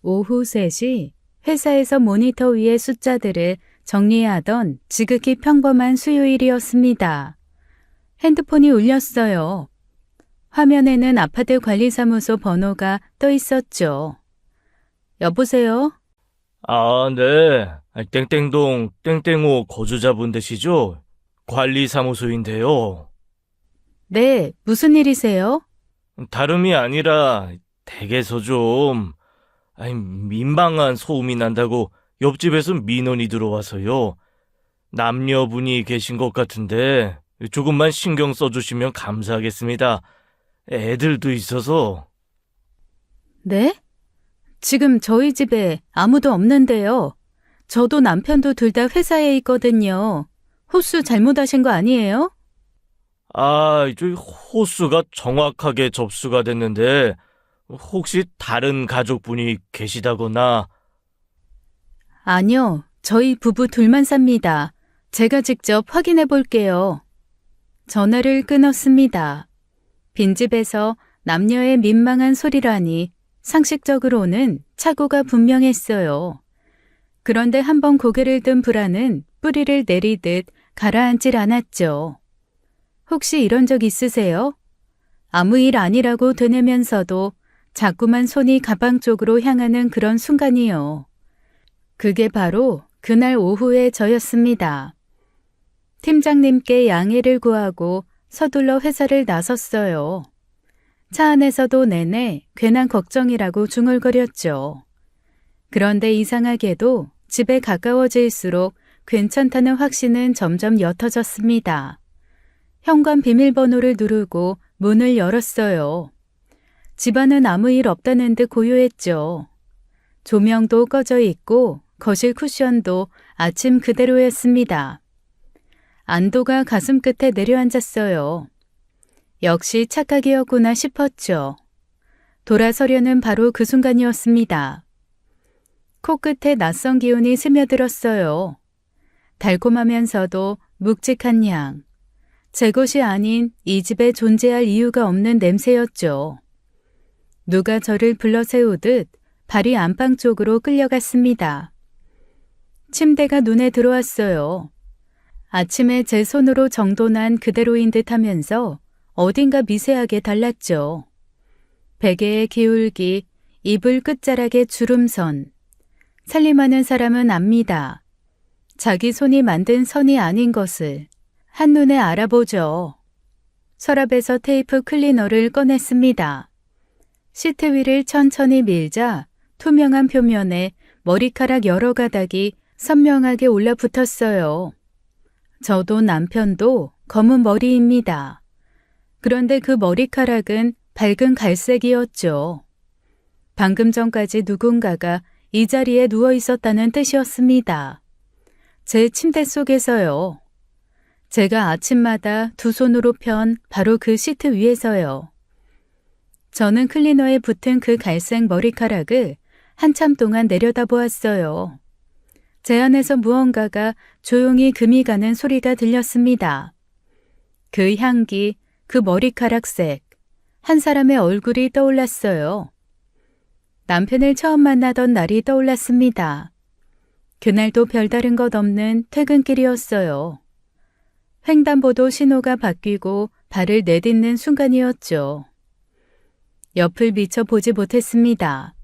오후 3시 회사에서 모니터 위의 숫자들을 정리하던 지극히 평범한 수요일이었습니다. 핸드폰이 울렸어요. 화면에는 아파트 관리사무소 번호가 떠 있었죠. 여보세요? 아, 네. 땡땡동 땡땡호 거주자분 되시죠? 관리사무소인데요. 네, 무슨 일이세요? 다름이 아니라 댁에서 좀 민망한 소음이 난다고 옆집에서 민원이 들어와서요. 남녀분이 계신 것 같은데 조금만 신경 써주시면 감사하겠습니다. 애들도 있어서. 네? 지금 저희 집에 아무도 없는데요. 저도 남편도 둘 다 회사에 있거든요. 호수 잘못하신 거 아니에요? 저 호수가 정확하게 접수가 됐는데 혹시 다른 가족분이 계시다거나. 아니요, 저희 부부 둘만 삽니다. 제가 직접 확인해 볼게요. 전화를 끊었습니다. 빈집에서 남녀의 민망한 소리라니 상식적으로는 착오가 분명했어요. 그런데 한번 고개를 든 불안은 뿌리를 내리듯 가라앉질 않았죠. 혹시 이런 적 있으세요? 아무 일 아니라고 되뇌면서도 자꾸만 손이 가방 쪽으로 향하는 그런 순간이요. 그게 바로 그날 오후의 저였습니다. 팀장님께 양해를 구하고 서둘러 회사를 나섰어요. 차 안에서도 내내 괜한 걱정이라고 중얼거렸죠. 그런데 이상하게도 집에 가까워질수록 괜찮다는 확신은 점점 옅어졌습니다. 현관 비밀번호를 누르고 문을 열었어요. 집안은 아무 일 없다는 듯 고요했죠. 조명도 꺼져 있고 거실 쿠션도 아침 그대로였습니다. 안도가 가슴 끝에 내려앉았어요. 역시 착각이었구나 싶었죠. 돌아서려는 바로 그 순간이었습니다. 코끝에 낯선 기운이 스며들었어요. 달콤하면서도 묵직한 향. 제 것이 아닌 이 집에 존재할 이유가 없는 냄새였죠. 누가 저를 불러세우듯 발이 안방 쪽으로 끌려갔습니다. 침대가 눈에 들어왔어요. 아침에 제 손으로 정돈한 그대로인 듯 하면서 어딘가 미세하게 달랐죠. 베개의 기울기, 이불 끝자락의 주름선. 살림하는 사람은 압니다. 자기 손이 만든 선이 아닌 것을 한눈에 알아보죠. 서랍에서 테이프 클리너를 꺼냈습니다. 시트 위를 천천히 밀자 투명한 표면에 머리카락 여러 가닥이 선명하게 올라붙었어요. 저도 남편도 검은 머리입니다. 그런데 그 머리카락은 밝은 갈색이었죠. 방금 전까지 누군가가 이 자리에 누워 있었다는 뜻이었습니다. 제 침대 속에서요. 제가 아침마다 두 손으로 편 바로 그 시트 위에서요. 저는 클리너에 붙은 그 갈색 머리카락을 한참 동안 내려다보았어요. 제 안에서 무언가가 조용히 금이 가는 소리가 들렸습니다. 그 향기, 그 머리카락색, 한 사람의 얼굴이 떠올랐어요. 남편을 처음 만나던 날이 떠올랐습니다. 그날도 별다른 것 없는 퇴근길이었어요. 횡단보도 신호가 바뀌고 발을 내딛는 순간이었죠. 옆을 미처 보지 못했습니다.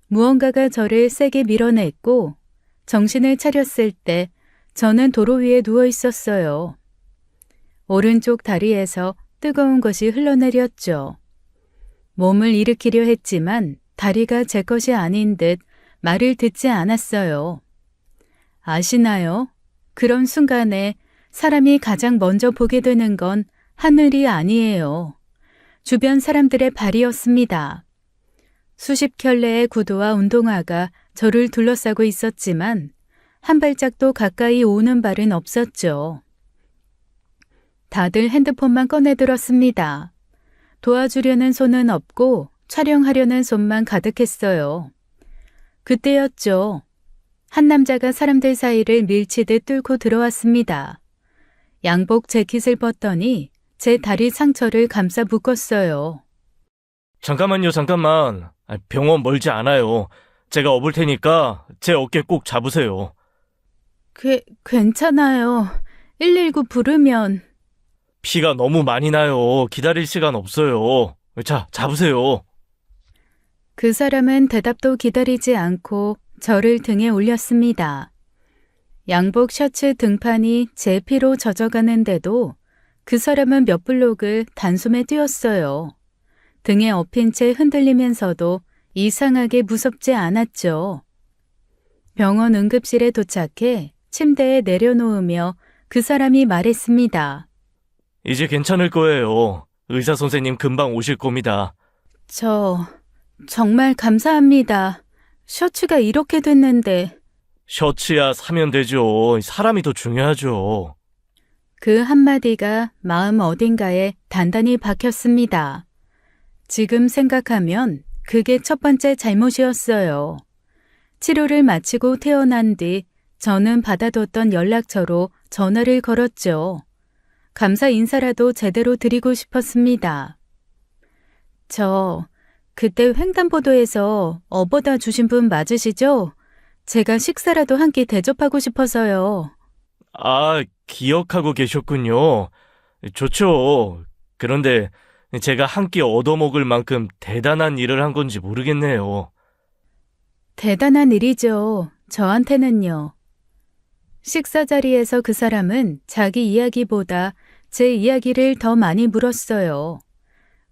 무언가가 저를 세게 밀어냈고 정신을 차렸을 때 저는 도로 위에 누워 있었어요. 오른쪽 다리에서 뜨거운 것이 흘러내렸죠. 몸을 일으키려 했지만 다리가 제 것이 아닌 듯 말을 듣지 않았어요. 아시나요? 그런 순간에 사람이 가장 먼저 보게 되는 건 하늘이 아니에요. 주변 사람들의 발이었습니다. 수십 켤레의 구두와 운동화가 저를 둘러싸고 있었지만 한 발짝도 가까이 오는 발은 없었죠. 다들 핸드폰만 꺼내들었습니다. 도와주려는 손은 없고 촬영하려는 손만 가득했어요. 그때였죠. 한 남자가 사람들 사이를 밀치듯 뚫고 들어왔습니다. 양복 재킷을 벗더니 제 다리 상처를 감싸 묶었어요. 잠깐만요, 잠깐만. 병원 멀지 않아요. 제가 업을 테니까 제 어깨 꼭 잡으세요. 괜찮아요. 119 부르면. 피가 너무 많이 나요. 기다릴 시간 없어요. 자, 잡으세요. 그 사람은 대답도 기다리지 않고 저를 등에 올렸습니다. 양복 셔츠 등판이 제 피로 젖어가는데도 그 사람은 몇 블록을 단숨에 뛰었어요. 등에 엎인 채 흔들리면서도 이상하게 무섭지 않았죠. 병원 응급실에 도착해 침대에 내려놓으며 그 사람이 말했습니다. 이제 괜찮을 거예요. 의사 선생님 금방 오실 겁니다. 정말 감사합니다. 셔츠가 이렇게 됐는데. 셔츠야 사면 되죠. 사람이 더 중요하죠. 그 한마디가 마음 어딘가에 단단히 박혔습니다. 지금 생각하면 그게 첫 번째 잘못이었어요. 치료를 마치고 퇴원한 뒤 저는 받아뒀던 연락처로 전화를 걸었죠. 감사 인사라도 제대로 드리고 싶었습니다. 그때 횡단보도에서 업어다 주신 분 맞으시죠? 제가 식사라도 한 끼 대접하고 싶어서요. 아, 기억하고 계셨군요. 좋죠. 그런데 제가 한 끼 얻어먹을 만큼 대단한 일을 한 건지 모르겠네요. 대단한 일이죠. 저한테는요. 식사 자리에서 그 사람은 자기 이야기보다 제 이야기를 더 많이 물었어요.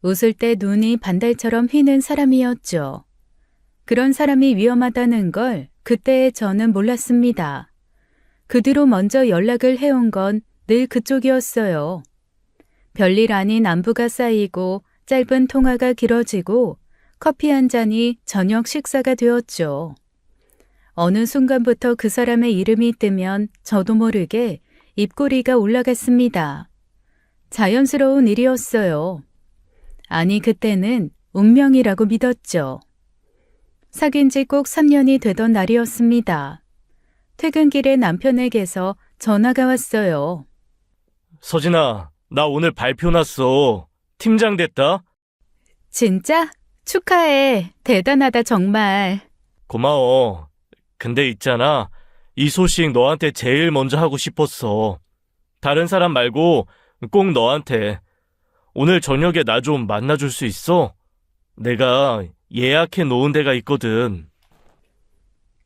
웃을 때 눈이 반달처럼 휘는 사람이었죠. 그런 사람이 위험하다는 걸 그때의 저는 몰랐습니다. 그 뒤로 먼저 연락을 해온 건 늘 그쪽이었어요. 별일 아닌 안부가 쌓이고 짧은 통화가 길어지고 커피 한 잔이 저녁 식사가 되었죠. 어느 순간부터 그 사람의 이름이 뜨면 저도 모르게 입꼬리가 올라갔습니다. 자연스러운 일이었어요. 아니, 그때는 운명이라고 믿었죠. 사귄 지 꼭 3년이 되던 날이었습니다. 퇴근길에 남편에게서 전화가 왔어요. 서진아, 나 오늘 발표 났어. 팀장 됐다. 진짜? 축하해. 대단하다 정말. 고마워. 근데 있잖아. 이 소식 너한테 제일 먼저 하고 싶었어. 다른 사람 말고 꼭 너한테. 오늘 저녁에 나 좀 만나줄 수 있어? 내가 예약해 놓은 데가 있거든.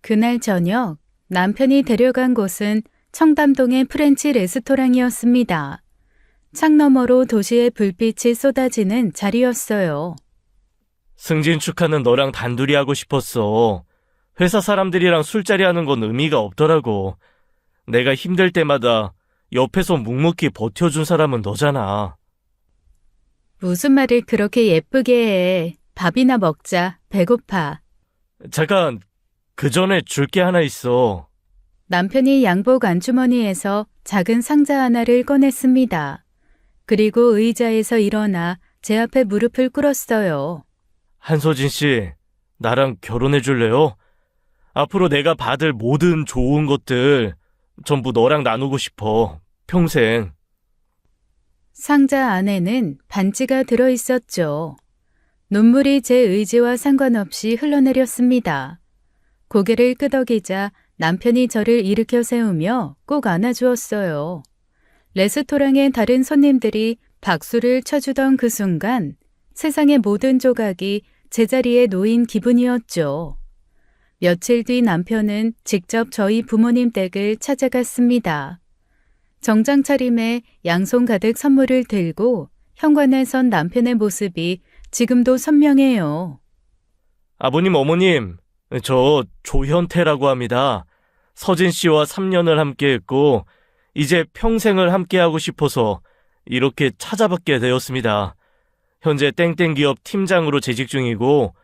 그날 저녁 남편이 데려간 곳은 청담동의 프렌치 레스토랑이었습니다. 창너머로 도시의 불빛이 쏟아지는 자리였어요. 승진 축하는 너랑 단둘이 하고 싶었어. 회사 사람들이랑 술자리 하는 건 의미가 없더라고. 내가 힘들 때마다 옆에서 묵묵히 버텨준 사람은 너잖아. 무슨 말을 그렇게 예쁘게 해. 밥이나 먹자. 배고파. 잠깐, 그 전에 줄 게 하나 있어. 남편이 양복 안주머니에서 작은 상자 하나를 꺼냈습니다. 그리고 의자에서 일어나 제 앞에 무릎을 꿇었어요. 한서진 씨, 나랑 결혼해 줄래요? 앞으로 내가 받을 모든 좋은 것들 전부 너랑 나누고 싶어. 평생. 상자 안에는 반지가 들어있었죠. 눈물이 제 의지와 상관없이 흘러내렸습니다. 고개를 끄덕이자 남편이 저를 일으켜 세우며 꼭 안아주었어요. 레스토랑의 다른 손님들이 박수를 쳐주던 그 순간 세상의 모든 조각이 제자리에 놓인 기분이었죠. 며칠 뒤 남편은 직접 저희 부모님 댁을 찾아갔습니다. 정장 차림에 양손 가득 선물을 들고 현관에 선 남편의 모습이 지금도 선명해요. 아버님, 어머님, 저 조현태라고 합니다. 서진 씨와 3년을 함께했고 이제 평생을 함께하고 싶어서 이렇게 찾아뵙게 되었습니다. 현재 땡땡 기업 팀장으로 재직 중이고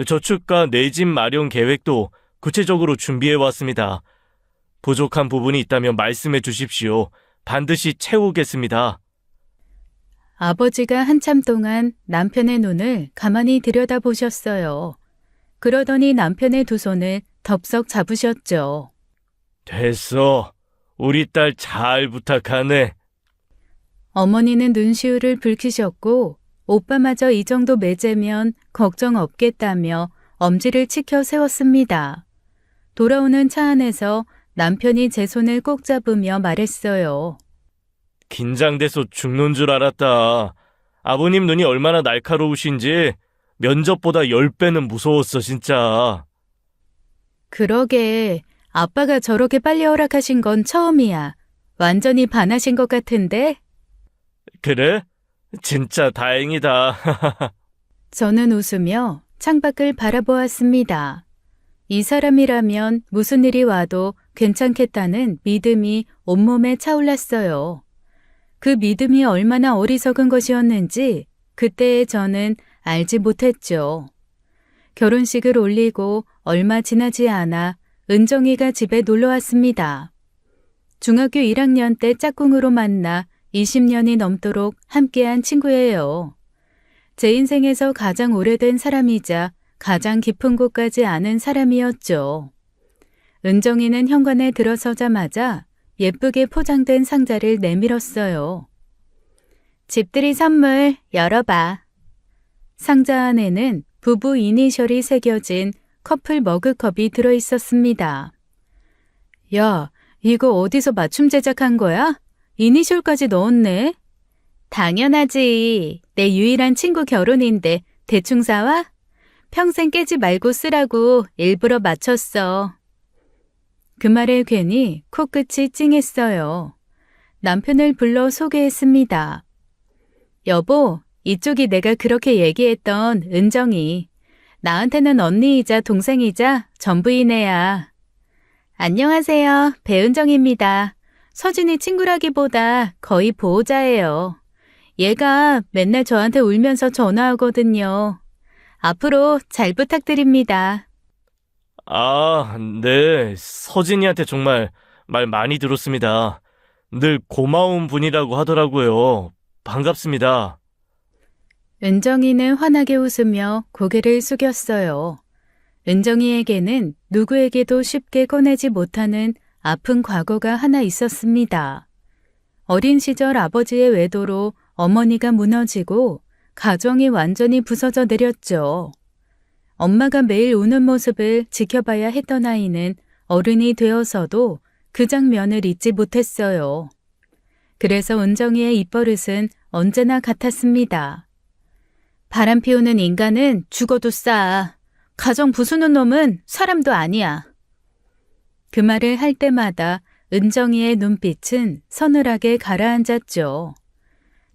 저축과 내 집 마련 계획도 구체적으로 준비해 왔습니다. 부족한 부분이 있다면 말씀해 주십시오. 반드시 채우겠습니다. 아버지가 한참 동안 남편의 눈을 가만히 들여다보셨어요. 그러더니 남편의 두 손을 덥석 잡으셨죠. 됐어. 우리 딸 잘 부탁하네. 어머니는 눈시울을 붉히셨고 오빠마저 이 정도 매제면 걱정 없겠다며 엄지를 치켜 세웠습니다. 돌아오는 차 안에서 남편이 제 손을 꼭 잡으며 말했어요. 긴장돼서 죽는 줄 알았다. 아버님 눈이 얼마나 날카로우신지 면접보다 10배는 무서웠어, 진짜. 그러게, 아빠가 저렇게 빨리 허락하신 건 처음이야. 완전히 반하신 것 같은데? 그래? 진짜 다행이다. 저는 웃으며 창밖을 바라보았습니다. 이 사람이라면 무슨 일이 와도 괜찮겠다는 믿음이 온몸에 차올랐어요. 그 믿음이 얼마나 어리석은 것이었는지 그때의 저는 알지 못했죠. 결혼식을 올리고 얼마 지나지 않아 은정이가 집에 놀러 왔습니다. 중학교 1학년 때 짝꿍으로 만나 20년이 넘도록 함께한 친구예요. 제 인생에서 가장 오래된 사람이자 가장 깊은 곳까지 아는 사람이었죠. 은정이는 현관에 들어서자마자 예쁘게 포장된 상자를 내밀었어요. 집들이 선물 열어봐. 상자 안에는 부부 이니셜이 새겨진 커플 머그컵이 들어있었습니다. 야, 이거 어디서 맞춤 제작한 거야? 이니셜까지 넣었네? 당연하지. 내 유일한 친구 결혼인데 대충 사와? 평생 깨지 말고 쓰라고 일부러 맞췄어. 그 말에 괜히 코끝이 찡했어요. 남편을 불러 소개했습니다. 여보, 이쪽이 내가 그렇게 얘기했던 은정이. 나한테는 언니이자 동생이자 전부인 애야. 안녕하세요. 배은정입니다. 서진이 친구라기보다 거의 보호자예요. 얘가 맨날 저한테 울면서 전화하거든요. 앞으로 잘 부탁드립니다. 아, 네. 서진이한테 정말 말 많이 들었습니다. 늘 고마운 분이라고 하더라고요. 반갑습니다. 은정이는 환하게 웃으며 고개를 숙였어요. 은정이에게는 누구에게도 쉽게 꺼내지 못하는 아픈 과거가 하나 있었습니다. 어린 시절 아버지의 외도로 어머니가 무너지고 가정이 완전히 부서져 내렸죠. 엄마가 매일 우는 모습을 지켜봐야 했던 아이는 어른이 되어서도 그 장면을 잊지 못했어요. 그래서 은정이의 입버릇은 언제나 같았습니다. 바람 피우는 인간은 죽어도 싸. 가정 부수는 놈은 사람도 아니야. 그 말을 할 때마다 은정이의 눈빛은 서늘하게 가라앉았죠.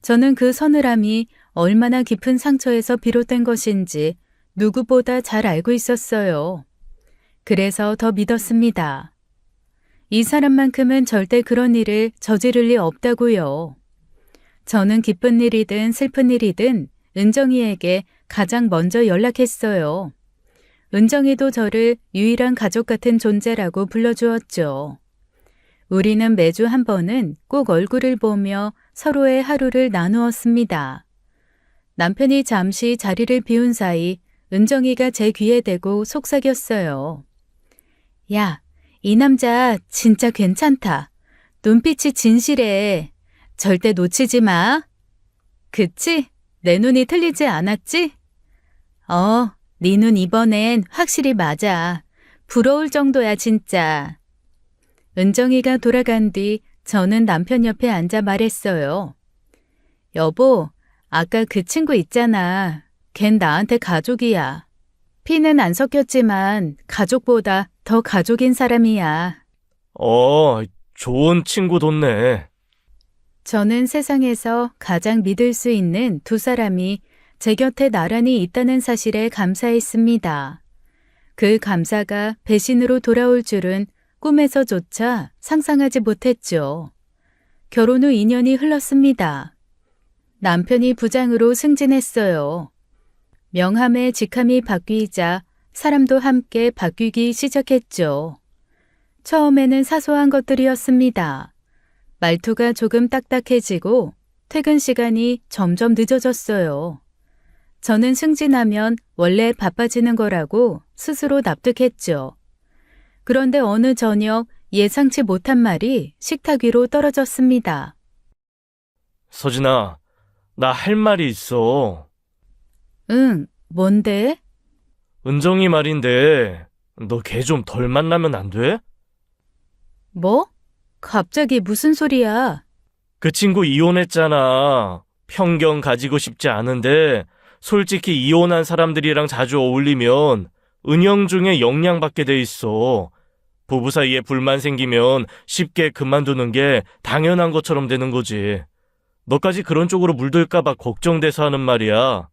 저는 그 서늘함이 얼마나 깊은 상처에서 비롯된 것인지 누구보다 잘 알고 있었어요. 그래서 더 믿었습니다. 이 사람만큼은 절대 그런 일을 저지를 리 없다고요. 저는 기쁜 일이든 슬픈 일이든 은정이에게 가장 먼저 연락했어요. 은정이도 저를 유일한 가족 같은 존재라고 불러주었죠. 우리는 매주 한 번은 꼭 얼굴을 보며 서로의 하루를 나누었습니다. 남편이 잠시 자리를 비운 사이 은정이가 제 귀에 대고 속삭였어요. 야, 이 남자 진짜 괜찮다. 눈빛이 진실해. 절대 놓치지 마. 그치? 내 눈이 틀리지 않았지? 네 눈 이번엔 확실히 맞아. 부러울 정도야 진짜. 은정이가 돌아간 뒤 저는 남편 옆에 앉아 말했어요. 여보, 아까 그 친구 있잖아. 걘 나한테 가족이야. 피는 안 섞였지만 가족보다 더 가족인 사람이야. 좋은 친구 뒀네. 저는 세상에서 가장 믿을 수 있는 두 사람이 제 곁에 나란히 있다는 사실에 감사했습니다. 그 감사가 배신으로 돌아올 줄은 꿈에서조차 상상하지 못했죠. 결혼 후 2년이 흘렀습니다. 남편이 부장으로 승진했어요. 명함의 직함이 바뀌자 사람도 함께 바뀌기 시작했죠. 처음에는 사소한 것들이었습니다. 말투가 조금 딱딱해지고 퇴근 시간이 점점 늦어졌어요. 저는 승진하면 원래 바빠지는 거라고 스스로 납득했죠. 그런데 어느 저녁 예상치 못한 말이 식탁 위로 떨어졌습니다. 서진아, 나 할 말이 있어. 응, 뭔데? 은정이 말인데, 너 걔 좀 덜 만나면 안 돼? 뭐? 갑자기 무슨 소리야? 그 친구 이혼했잖아. 편견 가지고 싶지 않은데, 솔직히 이혼한 사람들이랑 자주 어울리면 은영 중에 영향받게 돼 있어. 부부 사이에 불만 생기면 쉽게 그만두는 게 당연한 것처럼 되는 거지. 너까지 그런 쪽으로 물들까봐 걱정돼서 하는 말이야.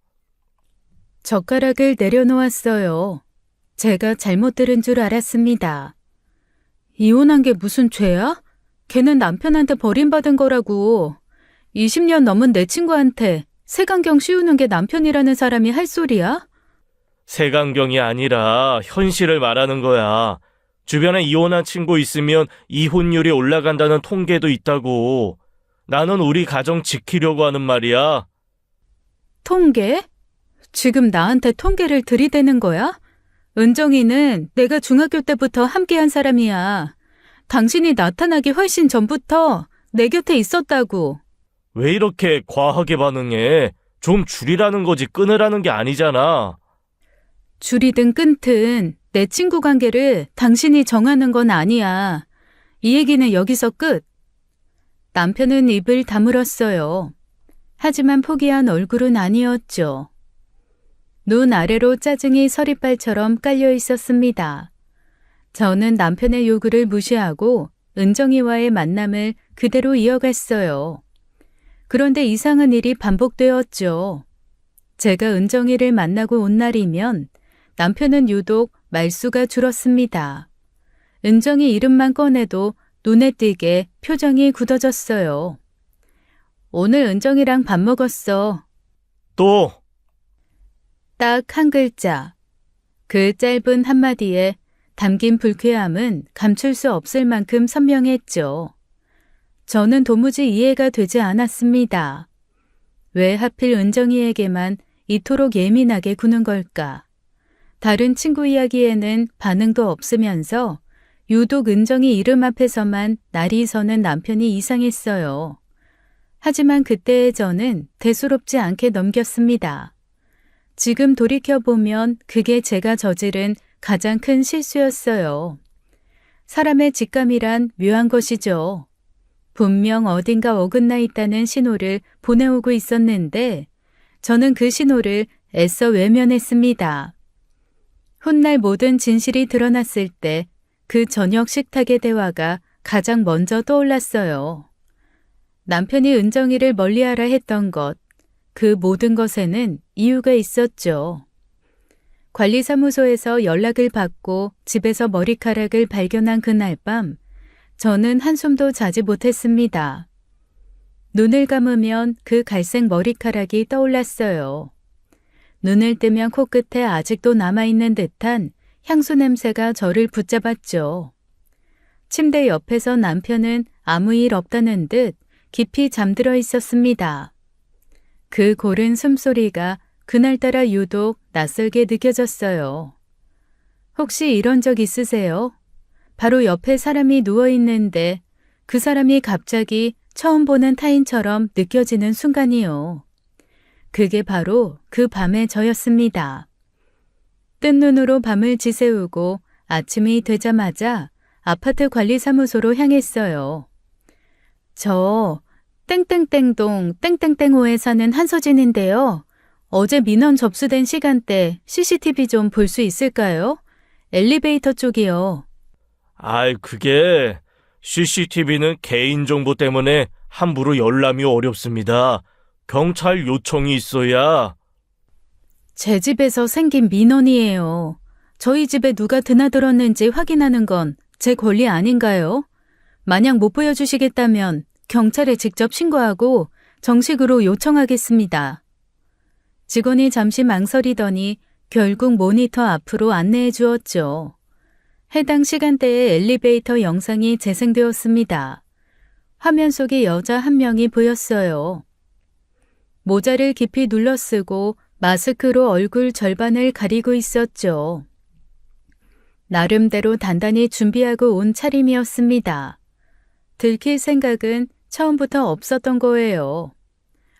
젓가락을 내려놓았어요. 제가 잘못 들은 줄 알았습니다. 이혼한 게 무슨 죄야? 걔는 남편한테 버림받은 거라고. 20년 넘은 내 친구한테 색안경 씌우는 게 남편이라는 사람이 할 소리야? 색안경이 아니라 현실을 말하는 거야. 주변에 이혼한 친구 있으면 이혼율이 올라간다는 통계도 있다고. 나는 우리 가정 지키려고 하는 말이야. 통계? 지금 나한테 통계를 들이대는 거야? 은정이는 내가 중학교 때부터 함께한 사람이야. 당신이 나타나기 훨씬 전부터 내 곁에 있었다고. 왜 이렇게 과하게 반응해? 좀 줄이라는 거지 끊으라는 게 아니잖아. 줄이든 끊든 내 친구 관계를 당신이 정하는 건 아니야. 이 얘기는 여기서 끝. 남편은 입을 다물었어요. 하지만 포기한 얼굴은 아니었죠. 눈 아래로 짜증이 서리빨처럼 깔려 있었습니다. 저는 남편의 요구를 무시하고 은정이와의 만남을 그대로 이어갔어요. 그런데 이상한 일이 반복되었죠. 제가 은정이를 만나고 온 날이면 남편은 유독 말수가 줄었습니다. 은정이 이름만 꺼내도 눈에 띄게 표정이 굳어졌어요. 오늘 은정이랑 밥 먹었어. 또 딱 한 글자. 그 짧은 한마디에 담긴 불쾌함은 감출 수 없을 만큼 선명했죠. 저는 도무지 이해가 되지 않았습니다. 왜 하필 은정이에게만 이토록 예민하게 구는 걸까? 다른 친구 이야기에는 반응도 없으면서 유독 은정이 이름 앞에서만 날이 서는 남편이 이상했어요. 하지만 그때의 저는 대수롭지 않게 넘겼습니다. 지금 돌이켜보면 그게 제가 저지른 가장 큰 실수였어요. 사람의 직감이란 묘한 것이죠. 분명 어딘가 어긋나 있다는 신호를 보내오고 있었는데 저는 그 신호를 애써 외면했습니다. 훗날 모든 진실이 드러났을 때 그 저녁 식탁의 대화가 가장 먼저 떠올랐어요. 남편이 은정이를 멀리하라 했던 것, 그 모든 것에는 이유가 있었죠. 관리사무소에서 연락을 받고 집에서 머리카락을 발견한 그날 밤, 저는 한숨도 자지 못했습니다. 눈을 감으면 그 갈색 머리카락이 떠올랐어요. 눈을 뜨면 코끝에 아직도 남아있는 듯한 향수 냄새가 저를 붙잡았죠. 침대 옆에서 남편은 아무 일 없다는 듯 깊이 잠들어 있었습니다. 그 고른 숨소리가 그날따라 유독 낯설게 느껴졌어요. 혹시 이런 적 있으세요? 바로 옆에 사람이 누워있는데 그 사람이 갑자기 처음 보는 타인처럼 느껴지는 순간이요. 그게 바로 그 밤의 저였습니다. 뜬 눈으로 밤을 지새우고 아침이 되자마자 아파트 관리사무소로 향했어요. 저 땡땡땡동 땡땡땡호에 사는 한서진인데요. 어제 민원 접수된 시간대 CCTV 좀 볼 수 있을까요? 엘리베이터 쪽이요. 그게 CCTV는 개인정보 때문에 함부로 열람이 어렵습니다. 경찰 요청이 있어야. 제 집에서 생긴 민원이에요. 저희 집에 누가 드나들었는지 확인하는 건 제 권리 아닌가요? 만약 못 보여주시겠다면 경찰에 직접 신고하고 정식으로 요청하겠습니다. 직원이 잠시 망설이더니 결국 모니터 앞으로 안내해 주었죠. 해당 시간대에 엘리베이터 영상이 재생되었습니다. 화면 속에 여자 한 명이 보였어요. 모자를 깊이 눌러쓰고 마스크로 얼굴 절반을 가리고 있었죠. 나름대로 단단히 준비하고 온 차림이었습니다. 들킬 생각은 처음부터 없었던 거예요.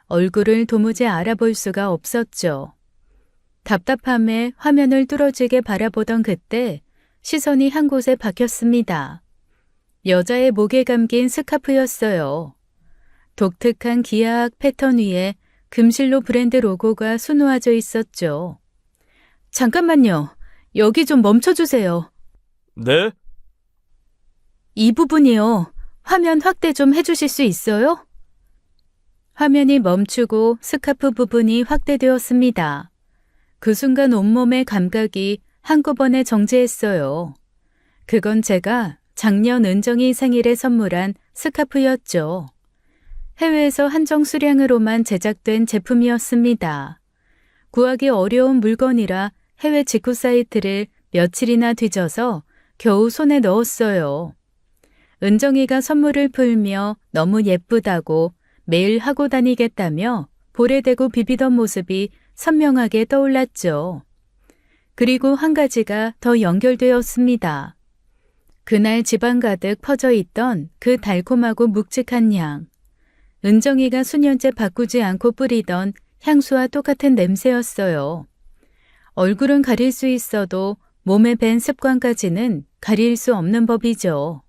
얼굴을 도무지 알아볼 수가 없었죠. 답답함에 화면을 뚫어지게 바라보던 그때 시선이 한 곳에 박혔습니다. 여자의 목에 감긴 스카프였어요. 독특한 기하학 패턴 위에 금실로 브랜드 로고가 수놓아져 있었죠. 잠깐만요. 여기 좀 멈춰주세요. 네? 이 부분이요. 화면 확대 좀 해주실 수 있어요? 화면이 멈추고 스카프 부분이 확대되었습니다. 그 순간 온몸의 감각이 한꺼번에 정지했어요. 그건 제가 작년 은정이 생일에 선물한 스카프였죠. 해외에서 한정 수량으로만 제작된 제품이었습니다. 구하기 어려운 물건이라 해외 직구 사이트를 며칠이나 뒤져서 겨우 손에 넣었어요. 은정이가 선물을 풀며 너무 예쁘다고 매일 하고 다니겠다며 볼에 대고 비비던 모습이 선명하게 떠올랐죠. 그리고 한 가지가 더 연결되었습니다. 그날 집안 가득 퍼져 있던 그 달콤하고 묵직한 향. 은정이가 수년째 바꾸지 않고 뿌리던 향수와 똑같은 냄새였어요. 얼굴은 가릴 수 있어도 몸에 밴 습관까지는 가릴 수 없는 법이죠.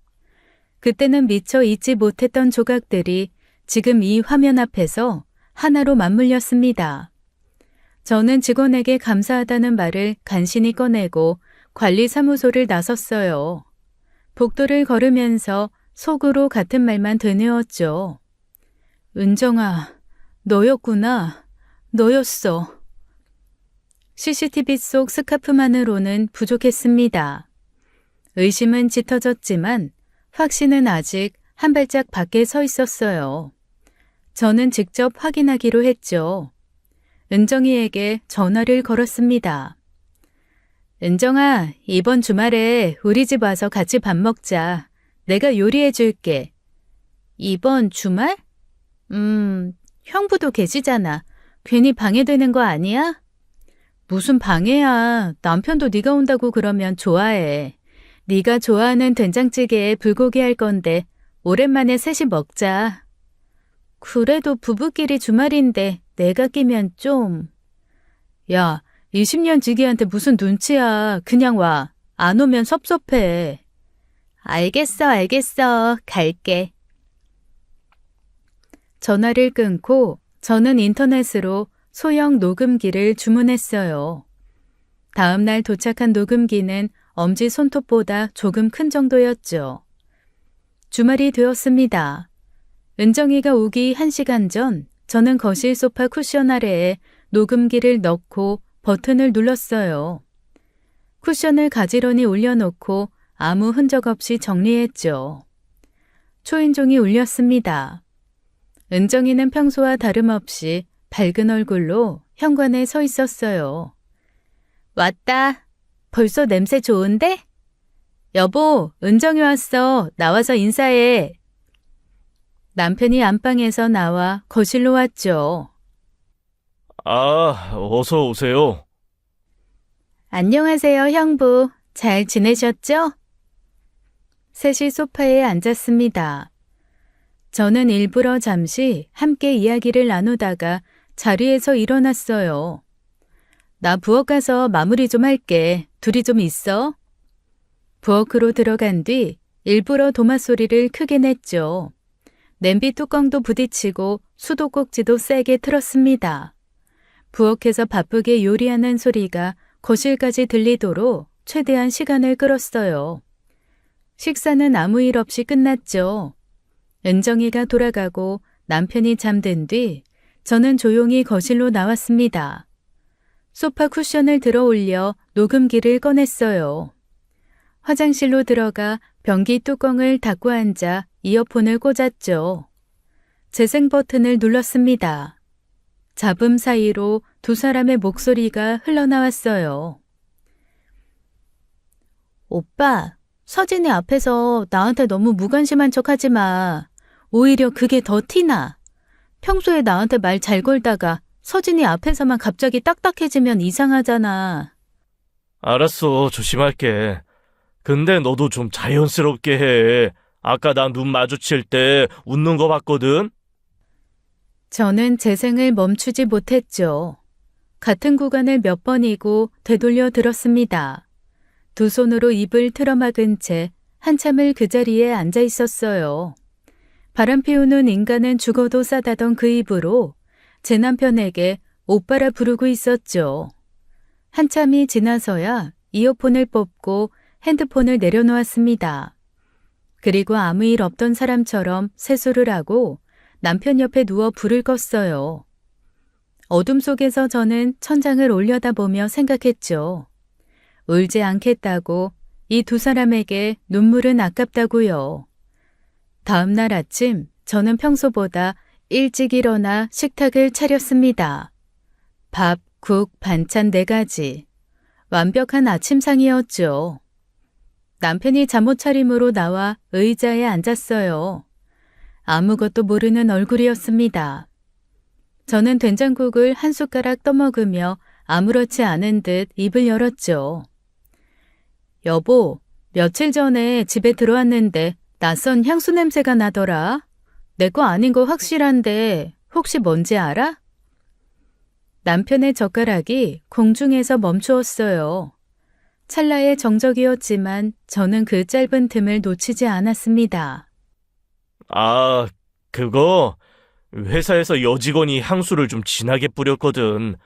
그때는 미처 잊지 못했던 조각들이 지금 이 화면 앞에서 하나로 맞물렸습니다. 저는 직원에게 감사하다는 말을 간신히 꺼내고 관리사무소를 나섰어요. 복도를 걸으면서 속으로 같은 말만 되뇌었죠. 은정아, 너였구나. 너였어. CCTV 속 스카프만으로는 부족했습니다. 의심은 짙어졌지만 확신은 아직 한 발짝 밖에 서 있었어요. 저는 직접 확인하기로 했죠. 은정이에게 전화를 걸었습니다. 은정아, 이번 주말에 우리 집 와서 같이 밥 먹자. 내가 요리해 줄게. 이번 주말? 형부도 계시잖아. 괜히 방해되는 거 아니야? 무슨 방해야. 남편도 네가 온다고 그러면 좋아해. 네가 좋아하는 된장찌개에 불고기 할 건데 오랜만에 셋이 먹자. 그래도 부부끼리 주말인데 내가 끼면 좀. 야, 20년 지기한테 무슨 눈치야. 그냥 와. 안 오면 섭섭해. 알겠어. 갈게. 전화를 끊고 저는 인터넷으로 소형 녹음기를 주문했어요. 다음 날 도착한 녹음기는 엄지 손톱보다 조금 큰 정도였죠. 주말이 되었습니다. 은정이가 오기 1시간 전 저는 거실 소파 쿠션 아래에 녹음기를 넣고 버튼을 눌렀어요. 쿠션을 가지런히 올려놓고 아무 흔적 없이 정리했죠. 초인종이 울렸습니다. 은정이는 평소와 다름없이 밝은 얼굴로 현관에 서 있었어요. 왔다. 벌써 냄새 좋은데? 여보, 은정이 왔어. 나와서 인사해. 남편이 안방에서 나와 거실로 왔죠. 아, 어서 오세요. 안녕하세요, 형부. 잘 지내셨죠? 셋이 소파에 앉았습니다. 저는 일부러 잠시 함께 이야기를 나누다가 자리에서 일어났어요. 나 부엌 가서 마무리 좀 할게. 둘이 좀 있어. 부엌으로 들어간 뒤 일부러 도마 소리를 크게 냈죠. 냄비 뚜껑도 부딪히고 수도꼭지도 세게 틀었습니다. 부엌에서 바쁘게 요리하는 소리가 거실까지 들리도록 최대한 시간을 끌었어요. 식사는 아무 일 없이 끝났죠. 은정이가 돌아가고 남편이 잠든 뒤 저는 조용히 거실로 나왔습니다. 소파 쿠션을 들어 올려 녹음기를 꺼냈어요. 화장실로 들어가 변기 뚜껑을 닫고 앉아 이어폰을 꽂았죠. 재생 버튼을 눌렀습니다. 잡음 사이로 두 사람의 목소리가 흘러나왔어요. 오빠, 서진이 앞에서 나한테 너무 무관심한 척 하지 마. 오히려 그게 더 티나. 평소에 나한테 말 잘 걸다가 서진이 앞에서만 갑자기 딱딱해지면 이상하잖아. 알았어, 조심할게. 근데 너도 좀 자연스럽게 해. 아까 나 눈 마주칠 때 웃는 거 봤거든? 저는 재생을 멈추지 못했죠. 같은 구간을 몇 번이고 되돌려 들었습니다. 두 손으로 입을 틀어막은 채 한참을 그 자리에 앉아 있었어요. 바람 피우는 인간은 죽어도 싸다던 그 입으로 제 남편에게 오빠라 부르고 있었죠. 한참이 지나서야 이어폰을 뽑고 핸드폰을 내려놓았습니다. 그리고 아무 일 없던 사람처럼 세수를 하고 남편 옆에 누워 불을 껐어요. 어둠 속에서 저는 천장을 올려다보며 생각했죠. 울지 않겠다고, 이 두 사람에게 눈물은 아깝다고요. 다음 날 아침 저는 평소보다 일찍 일어나 식탁을 차렸습니다. 밥, 국, 반찬 4가지. 완벽한 아침상이었죠. 남편이 잠옷 차림으로 나와 의자에 앉았어요. 아무것도 모르는 얼굴이었습니다. 저는 된장국을 한 숟가락 떠먹으며 아무렇지 않은 듯 입을 열었죠. 여보, 며칠 전에 집에 들어왔는데 낯선 향수 냄새가 나더라. 내 거 아닌 거 확실한데 혹시 뭔지 알아? 남편의 젓가락이 공중에서 멈추었어요. 찰나의 정적이었지만 저는 그 짧은 틈을 놓치지 않았습니다. 아, 그거 회사에서 여직원이 향수를 좀 진하게 뿌렸거든.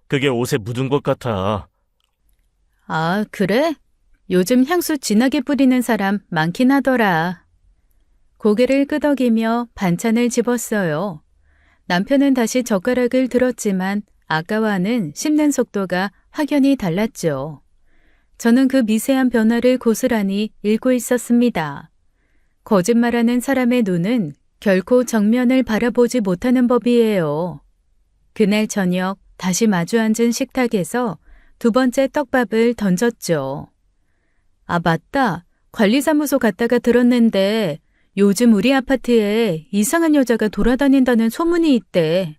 그게 옷에 묻은 것 같아. 아, 그래? 요즘 향수 진하게 뿌리는 사람 많긴 하더라. 고개를 끄덕이며 반찬을 집었어요. 남편은 다시 젓가락을 들었지만 아까와는 씹는 속도가 확연히 달랐죠. 저는 그 미세한 변화를 고스란히 읽고 있었습니다. 거짓말하는 사람의 눈은 결코 정면을 바라보지 못하는 법이에요. 그날 저녁 다시 마주 앉은 식탁에서 2번째 떡밥을 던졌죠. 아, 맞다. 관리사무소 갔다가 들었는데 요즘 우리 아파트에 이상한 여자가 돌아다닌다는 소문이 있대.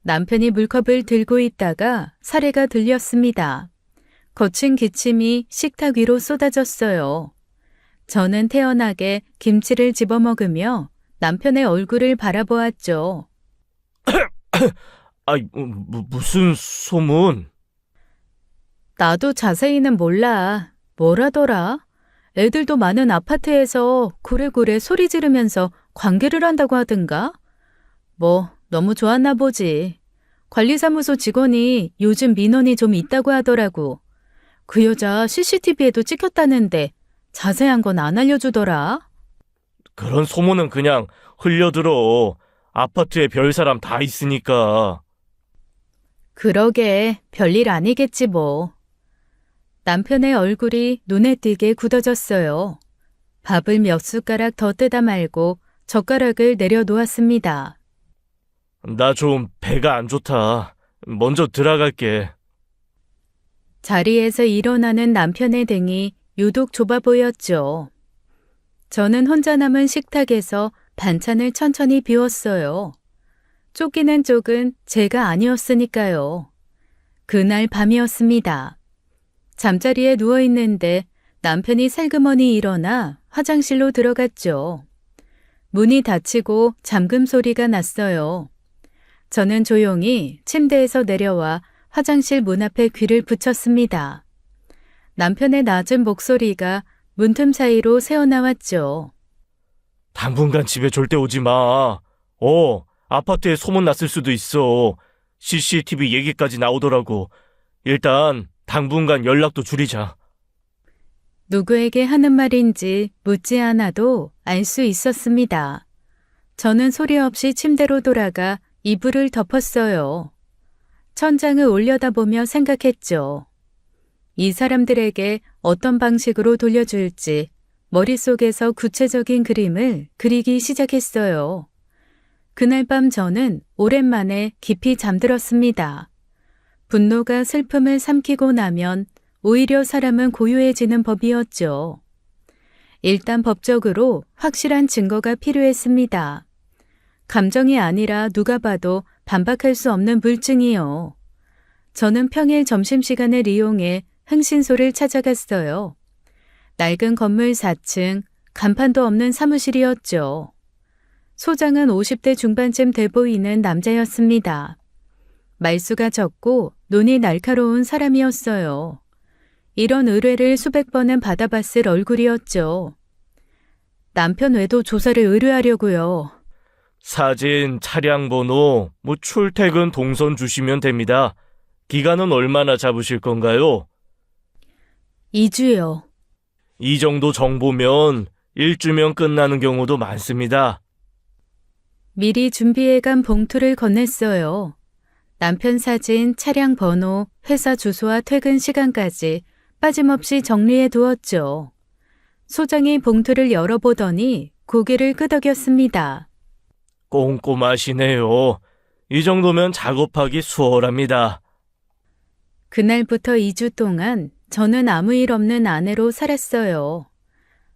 남편이 물컵을 들고 있다가 사례가 들렸습니다. 거친 기침이 식탁 위로 쏟아졌어요. 저는 태연하게 김치를 집어먹으며 남편의 얼굴을 바라보았죠. 아이, 무슨 소문? 나도 자세히는 몰라. 뭐라더라? 애들도 많은 아파트에서 고래고래 소리 지르면서 관계를 한다고 하던가? 뭐 너무 좋았나 보지. 관리사무소 직원이 요즘 민원이 좀 있다고 하더라고. 그 여자 CCTV에도 찍혔다는데 자세한 건 안 알려주더라. 그런 소문은 그냥 흘려들어. 아파트에 별 사람 다 있으니까. 그러게 별일 아니겠지 뭐. 남편의 얼굴이 눈에 띄게 굳어졌어요. 밥을 몇 숟가락 더 뜯어 말고 젓가락을 내려놓았습니다. 나 좀 배가 안 좋다. 먼저 들어갈게. 자리에서 일어나는 남편의 등이 유독 좁아 보였죠. 저는 혼자 남은 식탁에서 반찬을 천천히 비웠어요. 쫓기는 쪽은 제가 아니었으니까요. 그날 밤이었습니다. 잠자리에 누워있는데 남편이 살그머니 일어나 화장실로 들어갔죠. 문이 닫히고 잠금 소리가 났어요. 저는 조용히 침대에서 내려와 화장실 문 앞에 귀를 붙였습니다. 남편의 낮은 목소리가 문틈 사이로 새어나왔죠. 당분간 집에 절대 오지 마. 아파트에 소문 났을 수도 있어. CCTV 얘기까지 나오더라고. 일단 당분간 연락도 줄이자. 누구에게 하는 말인지 묻지 않아도 알 수 있었습니다. 저는 소리 없이 침대로 돌아가 이불을 덮었어요. 천장을 올려다보며 생각했죠. 이 사람들에게 어떤 방식으로 돌려줄지 머릿속에서 구체적인 그림을 그리기 시작했어요. 그날 밤 저는 오랜만에 깊이 잠들었습니다. 분노가 슬픔을 삼키고 나면 오히려 사람은 고요해지는 법이었죠. 일단 법적으로 확실한 증거가 필요했습니다. 감정이 아니라 누가 봐도 반박할 수 없는 물증이요. 저는 평일 점심시간을 이용해 흥신소를 찾아갔어요. 낡은 건물 4층, 간판도 없는 사무실이었죠. 소장은 50대 중반쯤 돼 보이는 남자였습니다. 말수가 적고 눈이 날카로운 사람이었어요. 이런 의뢰를 수백 번은 받아봤을 얼굴이었죠. 남편 외도 조사를 의뢰하려고요. 사진, 차량 번호, 출퇴근 동선 주시면 됩니다. 기간은 얼마나 잡으실 건가요? 2주요. 이 정도 정보면 1주면 끝나는 경우도 많습니다. 미리 준비해간 봉투를 건넸어요. 남편 사진, 차량 번호, 회사 주소와 퇴근 시간까지 빠짐없이 정리해 두었죠. 소장이 봉투를 열어보더니 고개를 끄덕였습니다. 꼼꼼하시네요. 이 정도면 작업하기 수월합니다. 그날부터 2주 동안 저는 아무 일 없는 아내로 살았어요.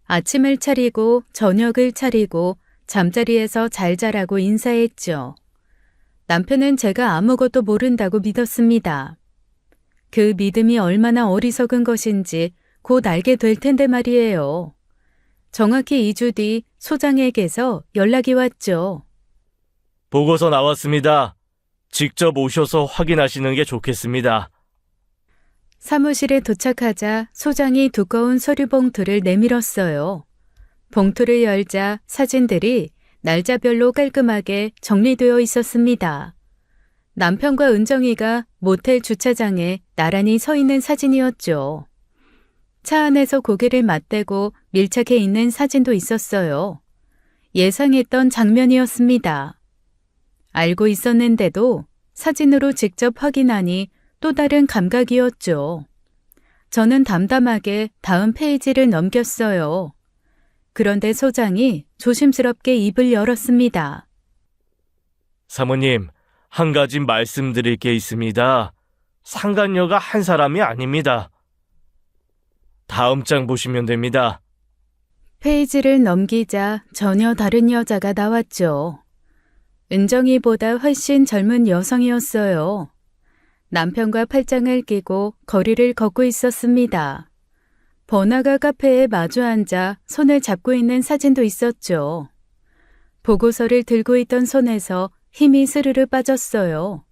아침을 차리고 저녁을 차리고 잠자리에서 잘 자라고 인사했죠. 남편은 제가 아무것도 모른다고 믿었습니다. 그 믿음이 얼마나 어리석은 것인지 곧 알게 될 텐데 말이에요. 정확히 2주 뒤 소장에게서 연락이 왔죠. 보고서 나왔습니다. 직접 오셔서 확인하시는 게 좋겠습니다. 사무실에 도착하자 소장이 두꺼운 서류 봉투를 내밀었어요. 봉투를 열자 사진들이 날짜별로 깔끔하게 정리되어 있었습니다. 남편과 은정이가 모텔 주차장에 나란히 서 있는 사진이었죠. 차 안에서 고개를 맞대고 밀착해 있는 사진도 있었어요. 예상했던 장면이었습니다. 알고 있었는데도 사진으로 직접 확인하니 또 다른 감각이었죠. 저는 담담하게 다음 페이지를 넘겼어요. 그런데 소장이 조심스럽게 입을 열었습니다. 사모님, 한 가지 말씀드릴 게 있습니다. 상간녀가 한 사람이 아닙니다. 다음 장 보시면 됩니다. 페이지를 넘기자 전혀 다른 여자가 나왔죠. 은정이보다 훨씬 젊은 여성이었어요. 남편과 팔짱을 끼고 거리를 걷고 있었습니다. 번화가 카페에 마주 앉아 손을 잡고 있는 사진도 있었죠. 보고서를 들고 있던 손에서 힘이 스르르 빠졌어요.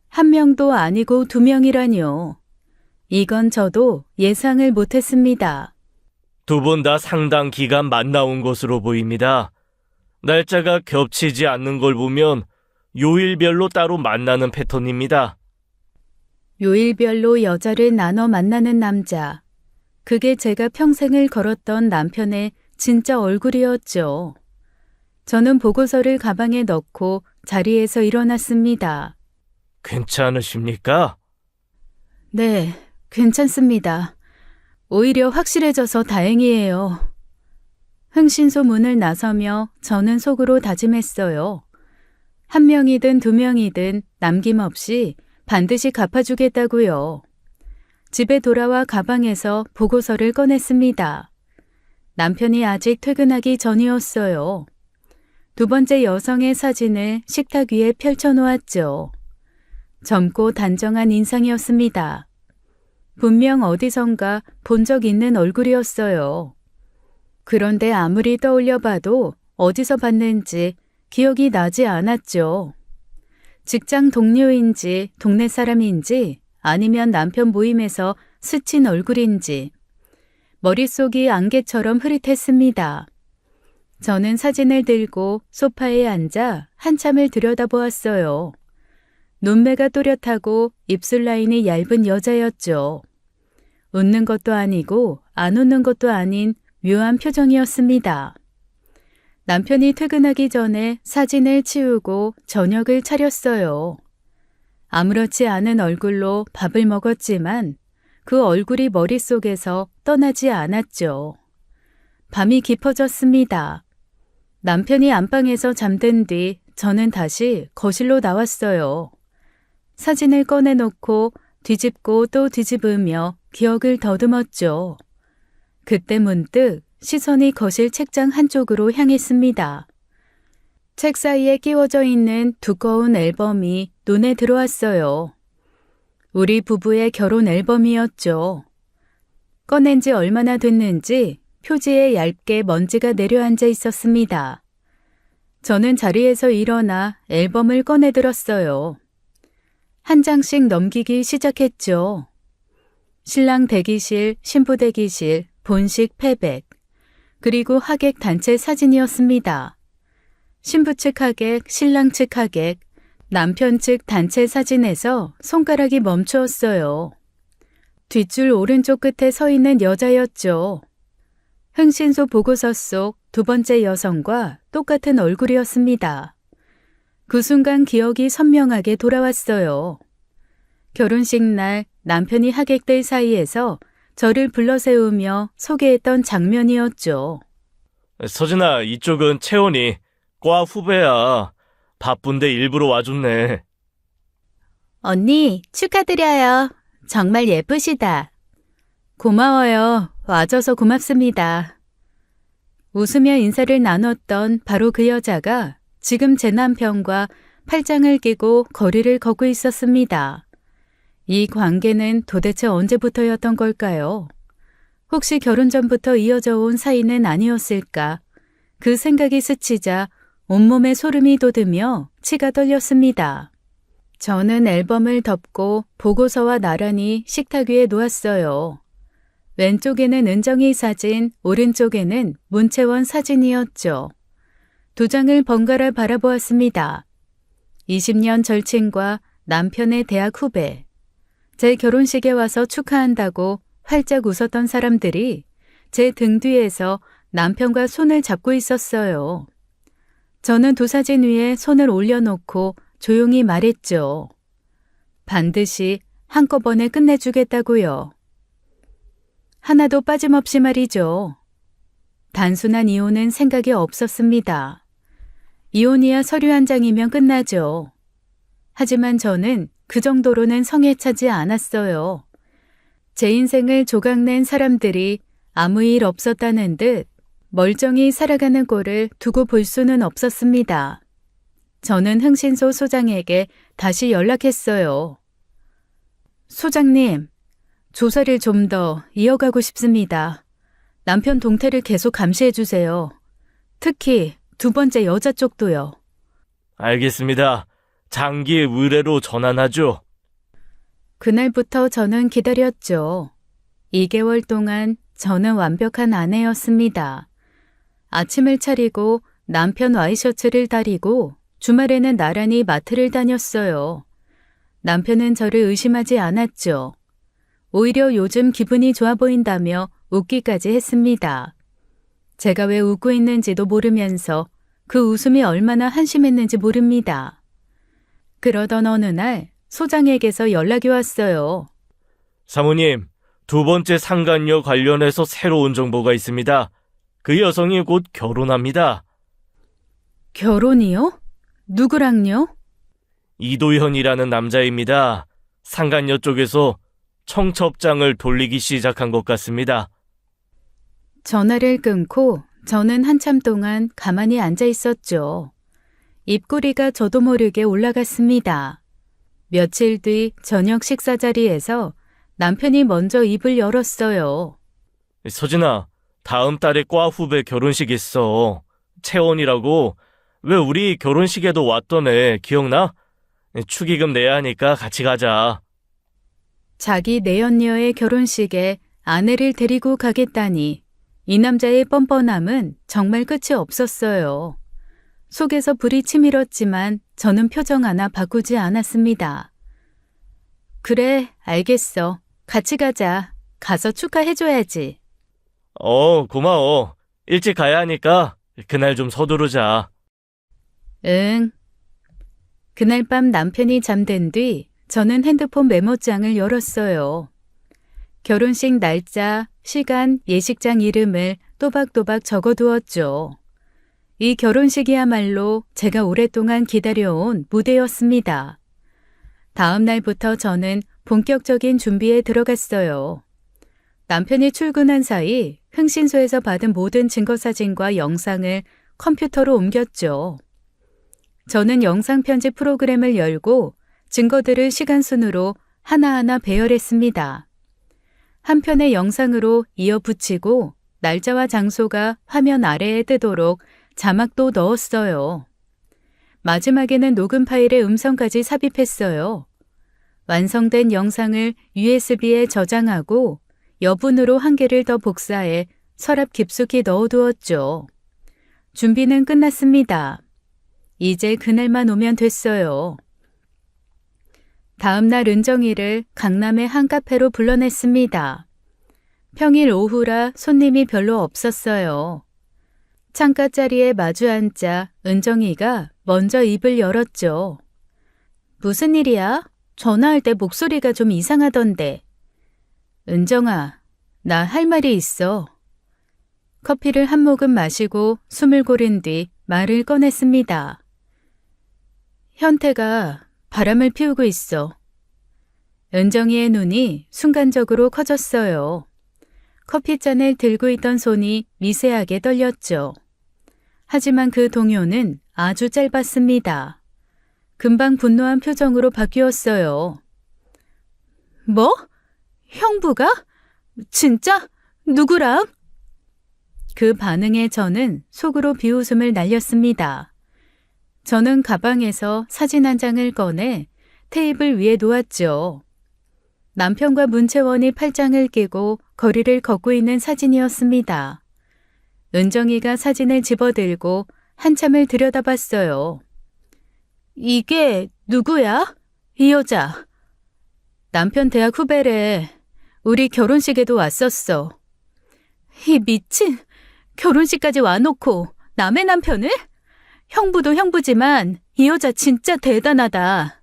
한 명도 아니고 2명이라니요. 이건 저도 예상을 못했습니다. 두 분 다 상당 기간 만나온 것으로 보입니다. 날짜가 겹치지 않는 걸 보면 요일별로 따로 만나는 패턴입니다. 요일별로 여자를 나눠 만나는 남자. 그게 제가 평생을 걸었던 남편의 진짜 얼굴이었죠. 저는 보고서를 가방에 넣고 자리에서 일어났습니다. 괜찮으십니까? 네, 괜찮습니다. 오히려 확실해져서 다행이에요. 흥신소문을 나서며 저는 속으로 다짐했어요. 1명이든 2명이든 남김없이 반드시 갚아주겠다고요. 집에 돌아와 가방에서 보고서를 꺼냈습니다. 남편이 아직 퇴근하기 전이었어요. 2번째 여성의 사진을 식탁 위에 펼쳐놓았죠. 젊고 단정한 인상이었습니다. 분명 어디선가 본 적 있는 얼굴이었어요. 그런데 아무리 떠올려봐도 어디서 봤는지 기억이 나지 않았죠. 직장 동료인지 동네 사람인지 아니면 남편 모임에서 스친 얼굴인지 머릿속이 안개처럼 흐릿했습니다. 저는 사진을 들고 소파에 앉아 한참을 들여다보았어요. 눈매가 또렷하고 입술 라인이 얇은 여자였죠. 웃는 것도 아니고 안 웃는 것도 아닌 묘한 표정이었습니다. 남편이 퇴근하기 전에 사진을 치우고 저녁을 차렸어요. 아무렇지 않은 얼굴로 밥을 먹었지만 그 얼굴이 머릿속에서 떠나지 않았죠. 밤이 깊어졌습니다. 남편이 안방에서 잠든 뒤 저는 다시 거실로 나왔어요. 사진을 꺼내놓고 뒤집고 또 뒤집으며 기억을 더듬었죠. 그때 문득 시선이 거실 책장 한쪽으로 향했습니다. 책 사이에 끼워져 있는 두꺼운 앨범이 눈에 들어왔어요. 우리 부부의 결혼 앨범이었죠. 꺼낸 지 얼마나 됐는지 표지에 얇게 먼지가 내려앉아 있었습니다. 저는 자리에서 일어나 앨범을 꺼내들었어요. 한 장씩 넘기기 시작했죠. 신랑 대기실, 신부 대기실, 본식 패백, 그리고 하객 단체 사진이었습니다. 신부 측 하객, 신랑 측 하객, 남편 측 단체 사진에서 손가락이 멈추었어요. 뒷줄 오른쪽 끝에 서 있는 여자였죠. 흥신소 보고서 속 두 번째 여성과 똑같은 얼굴이었습니다. 그 순간 기억이 선명하게 돌아왔어요. 결혼식 날 남편이 하객들 사이에서 저를 불러세우며 소개했던 장면이었죠. 서진아, 이쪽은 채원이. 과 후배야. 바쁜데 일부러 와줬네. 언니, 축하드려요. 정말 예쁘시다. 고마워요. 와줘서 고맙습니다. 웃으며 인사를 나눴던 바로 그 여자가 지금 제 남편과 팔짱을 끼고 거리를 걷고 있었습니다. 이 관계는 도대체 언제부터였던 걸까요? 혹시 결혼 전부터 이어져 온 사이는 아니었을까? 그 생각이 스치자 온몸에 소름이 돋으며 치가 떨렸습니다. 저는 앨범을 덮고 보고서와 나란히 식탁 위에 놓았어요. 왼쪽에는 은정이 사진, 오른쪽에는 문채원 사진이었죠. 두 장을 번갈아 바라보았습니다. 20년 절친과 남편의 대학 후배. 제 결혼식에 와서 축하한다고 활짝 웃었던 사람들이 제 등 뒤에서 남편과 손을 잡고 있었어요. 저는 두 사진 위에 손을 올려놓고 조용히 말했죠. 반드시 한꺼번에 끝내주겠다고요. 하나도 빠짐없이 말이죠. 단순한 이혼은 생각이 없었습니다. 이혼이야 서류 한 장이면 끝나죠. 하지만 저는 그 정도로는 성에 차지 않았어요. 제 인생을 조각낸 사람들이 아무 일 없었다는 듯 멀쩡히 살아가는 꼴을 두고 볼 수는 없었습니다. 저는 흥신소 소장에게 다시 연락했어요. 소장님, 조사를 좀 더 이어가고 싶습니다. 남편 동태를 계속 감시해 주세요. 특히 두 번째 여자 쪽도요. 알겠습니다. 장기 의뢰로 전환하죠. 그날부터 저는 기다렸죠. 2개월 동안 저는 완벽한 아내였습니다. 아침을 차리고 남편 와이셔츠를 다리고 주말에는 나란히 마트를 다녔어요. 남편은 저를 의심하지 않았죠. 오히려 요즘 기분이 좋아 보인다며 웃기까지 했습니다. 제가 왜 웃고 있는지도 모르면서 그 웃음이 얼마나 한심했는지 모릅니다. 그러던 어느 날 소장에게서 연락이 왔어요. 사모님, 두 번째 상간녀 관련해서 새로운 정보가 있습니다. 그 여성이 곧 결혼합니다. 결혼이요? 누구랑요? 이도현이라는 남자입니다. 상간녀 쪽에서 청첩장을 돌리기 시작한 것 같습니다. 전화를 끊고 저는 한참 동안 가만히 앉아 있었죠. 입꼬리가 저도 모르게 올라갔습니다. 며칠 뒤 저녁 식사 자리에서 남편이 먼저 입을 열었어요. 서진아, 다음 달에 과 후배 결혼식 있어. 채원이라고. 왜 우리 결혼식에도 왔던 애 기억나? 축의금 내야 하니까 같이 가자. 자기 내연녀의 결혼식에 아내를 데리고 가겠다니 이 남자의 뻔뻔함은 정말 끝이 없었어요. 속에서 불이 치밀었지만 저는 표정 하나 바꾸지 않았습니다. 그래, 알겠어. 같이 가자. 가서 축하해줘야지. 고마워. 일찍 가야 하니까 그날 좀 서두르자. 응. 그날 밤 남편이 잠든 뒤 저는 핸드폰 메모장을 열었어요. 결혼식 날짜, 시간, 예식장 이름을 또박또박 적어두었죠. 이 결혼식이야말로 제가 오랫동안 기다려온 무대였습니다. 다음 날부터 저는 본격적인 준비에 들어갔어요. 남편이 출근한 사이 흥신소에서 받은 모든 증거사진과 영상을 컴퓨터로 옮겼죠. 저는 영상 편집 프로그램을 열고 증거들을 시간 순으로 하나하나 배열했습니다. 한 편의 영상으로 이어 붙이고 날짜와 장소가 화면 아래에 뜨도록 자막도 넣었어요. 마지막에는 녹음 파일에 음성까지 삽입했어요. 완성된 영상을 USB에 저장하고 여분으로 한 개를 더 복사해 서랍 깊숙이 넣어두었죠. 준비는 끝났습니다. 이제 그날만 오면 됐어요. 다음 날 은정이를 강남의 한 카페로 불러냈습니다. 평일 오후라 손님이 별로 없었어요. 창가 자리에 마주 앉자 은정이가 먼저 입을 열었죠. 무슨 일이야? 전화할 때 목소리가 좀 이상하던데. 은정아, 나 할 말이 있어. 커피를 한 모금 마시고 숨을 고른 뒤 말을 꺼냈습니다. 현태가 바람을 피우고 있어. 은정이의 눈이 순간적으로 커졌어요. 커피잔을 들고 있던 손이 미세하게 떨렸죠. 하지만 그 동요는 아주 짧았습니다. 금방 분노한 표정으로 바뀌었어요. 뭐? 형부가? 진짜? 누구랑? 그 반응에 저는 속으로 비웃음을 날렸습니다. 저는 가방에서 사진 한 장을 꺼내 테이블 위에 놓았죠. 남편과 문채원이 팔짱을 끼고 거리를 걷고 있는 사진이었습니다. 은정이가 사진을 집어들고 한참을 들여다봤어요. 이게 누구야? 이 여자. 남편 대학 후배래. 우리 결혼식에도 왔었어. 이 미친, 결혼식까지 와놓고 남의 남편을? 형부도 형부지만 이 여자 진짜 대단하다.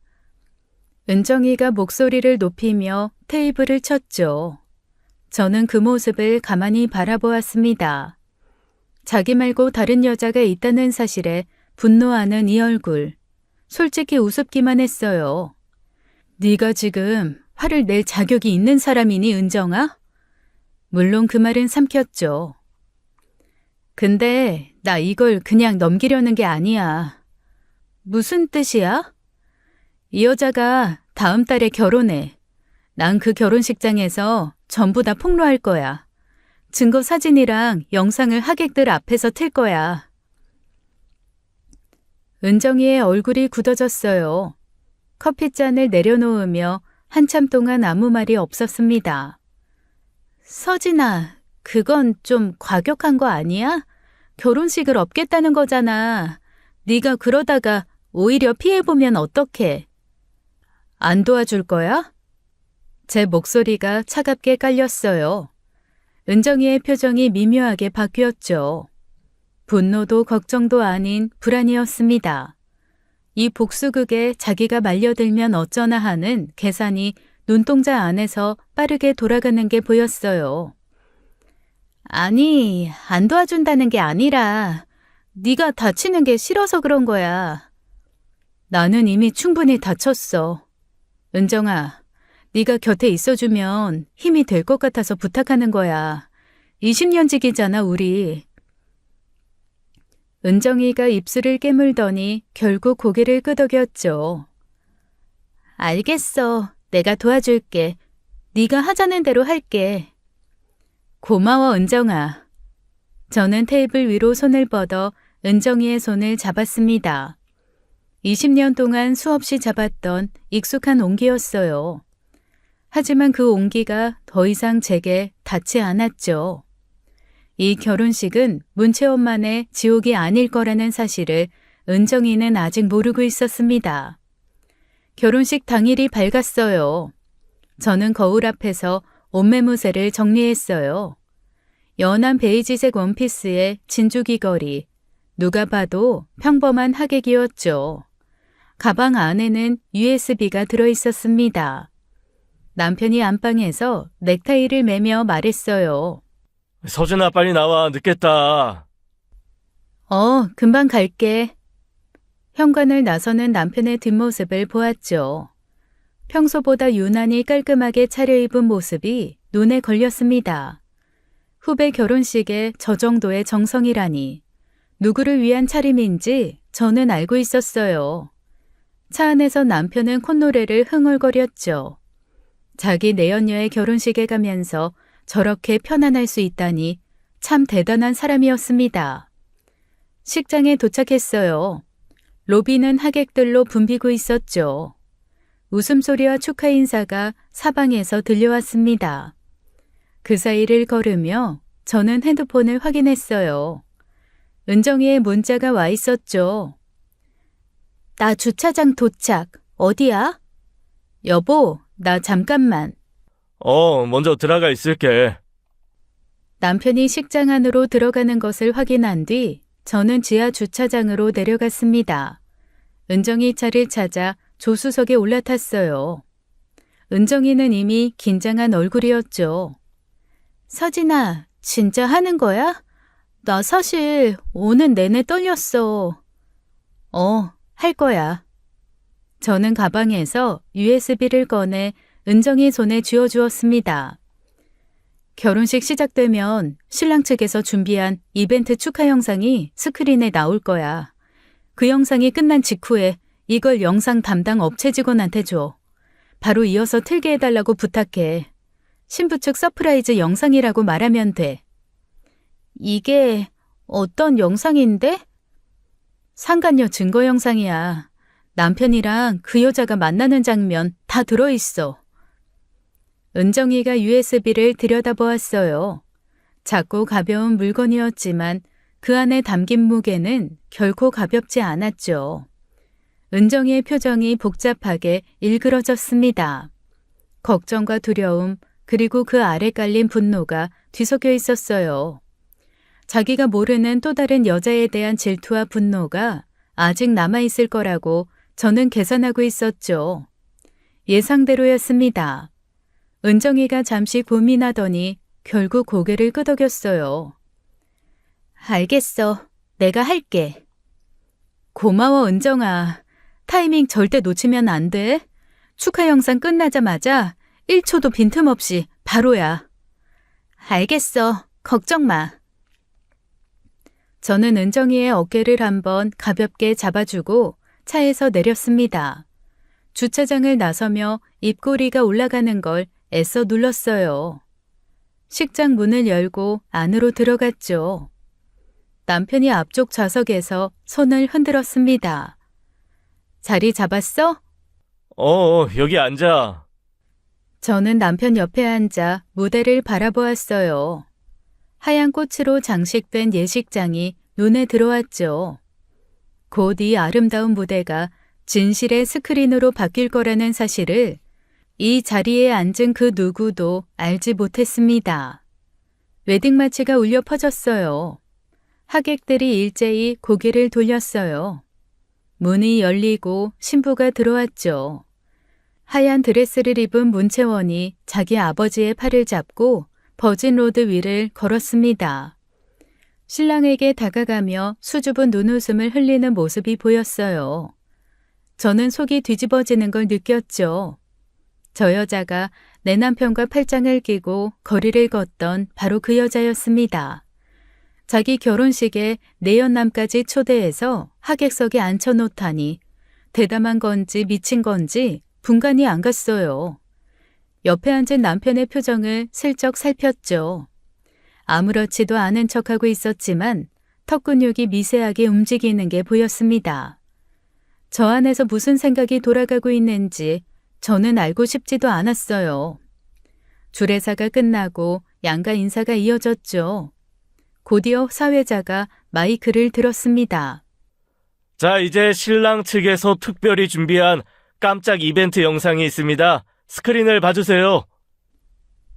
은정이가 목소리를 높이며 테이블을 쳤죠. 저는 그 모습을 가만히 바라보았습니다. 자기 말고 다른 여자가 있다는 사실에 분노하는 이 얼굴. 솔직히 우습기만 했어요. 네가 지금 화를 낼 자격이 있는 사람이니, 은정아? 물론 그 말은 삼켰죠. 근데 나 이걸 그냥 넘기려는 게 아니야. 무슨 뜻이야? 이 여자가 다음 달에 결혼해. 난 그 결혼식장에서 전부 다 폭로할 거야. 증거 사진이랑 영상을 하객들 앞에서 틀 거야. 은정이의 얼굴이 굳어졌어요. 커피잔을 내려놓으며 한참 동안 아무 말이 없었습니다. 서진아, 그건 좀 과격한 거 아니야? 결혼식을 없겠다는 거잖아. 네가 그러다가 오히려 피해보면 어떡해? 안 도와줄 거야? 제 목소리가 차갑게 깔렸어요. 은정이의 표정이 미묘하게 바뀌었죠. 분노도 걱정도 아닌 불안이었습니다. 이 복수극에 자기가 말려들면 어쩌나 하는 계산이 눈동자 안에서 빠르게 돌아가는 게 보였어요. 아니, 안 도와준다는 게 아니라 네가 다치는 게 싫어서 그런 거야. 나는 이미 충분히 다쳤어. 은정아, 네가 곁에 있어주면 힘이 될 것 같아서 부탁하는 거야. 20년 지기잖아, 우리. 은정이가 입술을 깨물더니 결국 고개를 끄덕였죠. 알겠어. 내가 도와줄게. 네가 하자는 대로 할게. 고마워, 은정아. 저는 테이블 위로 손을 뻗어 은정이의 손을 잡았습니다. 20년 동안 수없이 잡았던 익숙한 온기였어요. 하지만 그 온기가 더 이상 제게 닿지 않았죠. 이 결혼식은 문채원만의 지옥이 아닐 거라는 사실을 은정이는 아직 모르고 있었습니다. 결혼식 당일이 밝았어요. 저는 거울 앞에서 옷매무새를 정리했어요. 연한 베이지색 원피스에 진주 귀걸이, 누가 봐도 평범한 하객이었죠. 가방 안에는 USB가 들어있었습니다. 남편이 안방에서 넥타이를 매며 말했어요. 서진아, 빨리 나와. 늦겠다. 금방 갈게. 현관을 나서는 남편의 뒷모습을 보았죠. 평소보다 유난히 깔끔하게 차려입은 모습이 눈에 걸렸습니다. 후배 결혼식에 저 정도의 정성이라니. 누구를 위한 차림인지 저는 알고 있었어요. 차 안에서 남편은 콧노래를 흥얼거렸죠. 자기 내연녀의 결혼식에 가면서 저렇게 편안할 수 있다니 참 대단한 사람이었습니다. 식장에 도착했어요. 로비는 하객들로 붐비고 있었죠. 웃음소리와 축하 인사가 사방에서 들려왔습니다. 그 사이를 걸으며 저는 핸드폰을 확인했어요. 은정이의 문자가 와 있었죠. 나 주차장 도착. 어디야? 여보, 나 잠깐만. 먼저 들어가 있을게. 남편이 식장 안으로 들어가는 것을 확인한 뒤 저는 지하 주차장으로 내려갔습니다. 은정이 차를 찾아 조수석에 올라탔어요. 은정이는 이미 긴장한 얼굴이었죠. 서진아, 진짜 하는 거야? 나 사실 오는 내내 떨렸어. 할 거야. 저는 가방에서 USB를 꺼내 은정이 손에 쥐어주었습니다. 결혼식 시작되면 신랑 측에서 준비한 이벤트 축하 영상이 스크린에 나올 거야. 그 영상이 끝난 직후에 이걸 영상 담당 업체 직원한테 줘. 바로 이어서 틀게 해달라고 부탁해. 신부 측 서프라이즈 영상이라고 말하면 돼. 이게 어떤 영상인데? 상간녀 증거 영상이야. 남편이랑 그 여자가 만나는 장면 다 들어있어. 은정이가 USB를 들여다보았어요. 작고 가벼운 물건이었지만 그 안에 담긴 무게는 결코 가볍지 않았죠. 은정이의 표정이 복잡하게 일그러졌습니다. 걱정과 두려움, 그리고 그 아래 깔린 분노가 뒤섞여 있었어요. 자기가 모르는 또 다른 여자에 대한 질투와 분노가 아직 남아있을 거라고 저는 계산하고 있었죠. 예상대로였습니다. 은정이가 잠시 고민하더니 결국 고개를 끄덕였어요. 알겠어. 내가 할게. 고마워, 은정아. 타이밍 절대 놓치면 안 돼. 축하 영상 끝나자마자 1초도 빈틈없이 바로야. 알겠어. 걱정 마. 저는 은정이의 어깨를 한번 가볍게 잡아주고 차에서 내렸습니다. 주차장을 나서며 입꼬리가 올라가는 걸 애써 눌렀어요. 식장 문을 열고 안으로 들어갔죠. 남편이 앞쪽 좌석에서 손을 흔들었습니다. 자리 잡았어? 여기 앉아. 저는 남편 옆에 앉아 무대를 바라보았어요. 하얀 꽃으로 장식된 예식장이 눈에 들어왔죠. 곧 이 아름다운 무대가 진실의 스크린으로 바뀔 거라는 사실을 이 자리에 앉은 그 누구도 알지 못했습니다. 웨딩마치가 울려 퍼졌어요. 하객들이 일제히 고개를 돌렸어요. 문이 열리고 신부가 들어왔죠. 하얀 드레스를 입은 문채원이 자기 아버지의 팔을 잡고 버진로드 위를 걸었습니다. 신랑에게 다가가며 수줍은 눈웃음을 흘리는 모습이 보였어요. 저는 속이 뒤집어지는 걸 느꼈죠. 저 여자가 내 남편과 팔짱을 끼고 거리를 걷던 바로 그 여자였습니다. 자기 결혼식에 내연남까지 초대해서 하객석에 앉혀놓다니 대담한 건지 미친 건지 분간이 안 갔어요. 옆에 앉은 남편의 표정을 슬쩍 살폈죠. 아무렇지도 않은 척하고 있었지만 턱 근육이 미세하게 움직이는 게 보였습니다. 저 안에서 무슨 생각이 돌아가고 있는지 저는 알고 싶지도 않았어요. 주례사가 끝나고 양가 인사가 이어졌죠. 곧이어 사회자가 마이크를 들었습니다. 자, 이제 신랑 측에서 특별히 준비한 깜짝 이벤트 영상이 있습니다. 스크린을 봐주세요.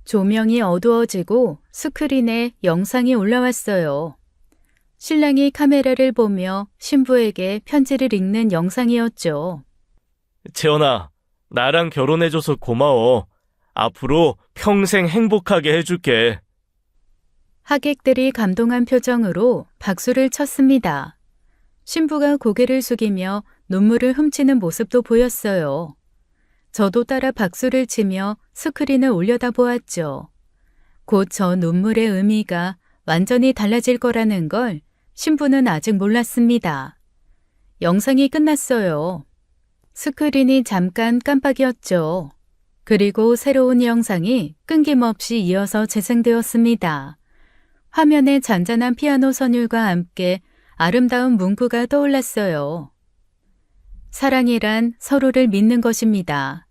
조명이 어두워지고 스크린에 영상이 올라왔어요. 신랑이 카메라를 보며 신부에게 편지를 읽는 영상이었죠. 채연아, 나랑 결혼해줘서 고마워. 앞으로 평생 행복하게 해줄게. 하객들이 감동한 표정으로 박수를 쳤습니다. 신부가 고개를 숙이며 눈물을 훔치는 모습도 보였어요. 저도 따라 박수를 치며 스크린을 올려다보았죠. 곧 저 눈물의 의미가 완전히 달라질 거라는 걸 신부는 아직 몰랐습니다. 영상이 끝났어요. 스크린이 잠깐 깜빡이었죠. 그리고 새로운 영상이 끊김없이 이어서 재생되었습니다. 화면에 잔잔한 피아노 선율과 함께 아름다운 문구가 떠올랐어요. 사랑이란 서로를 믿는 것입니다.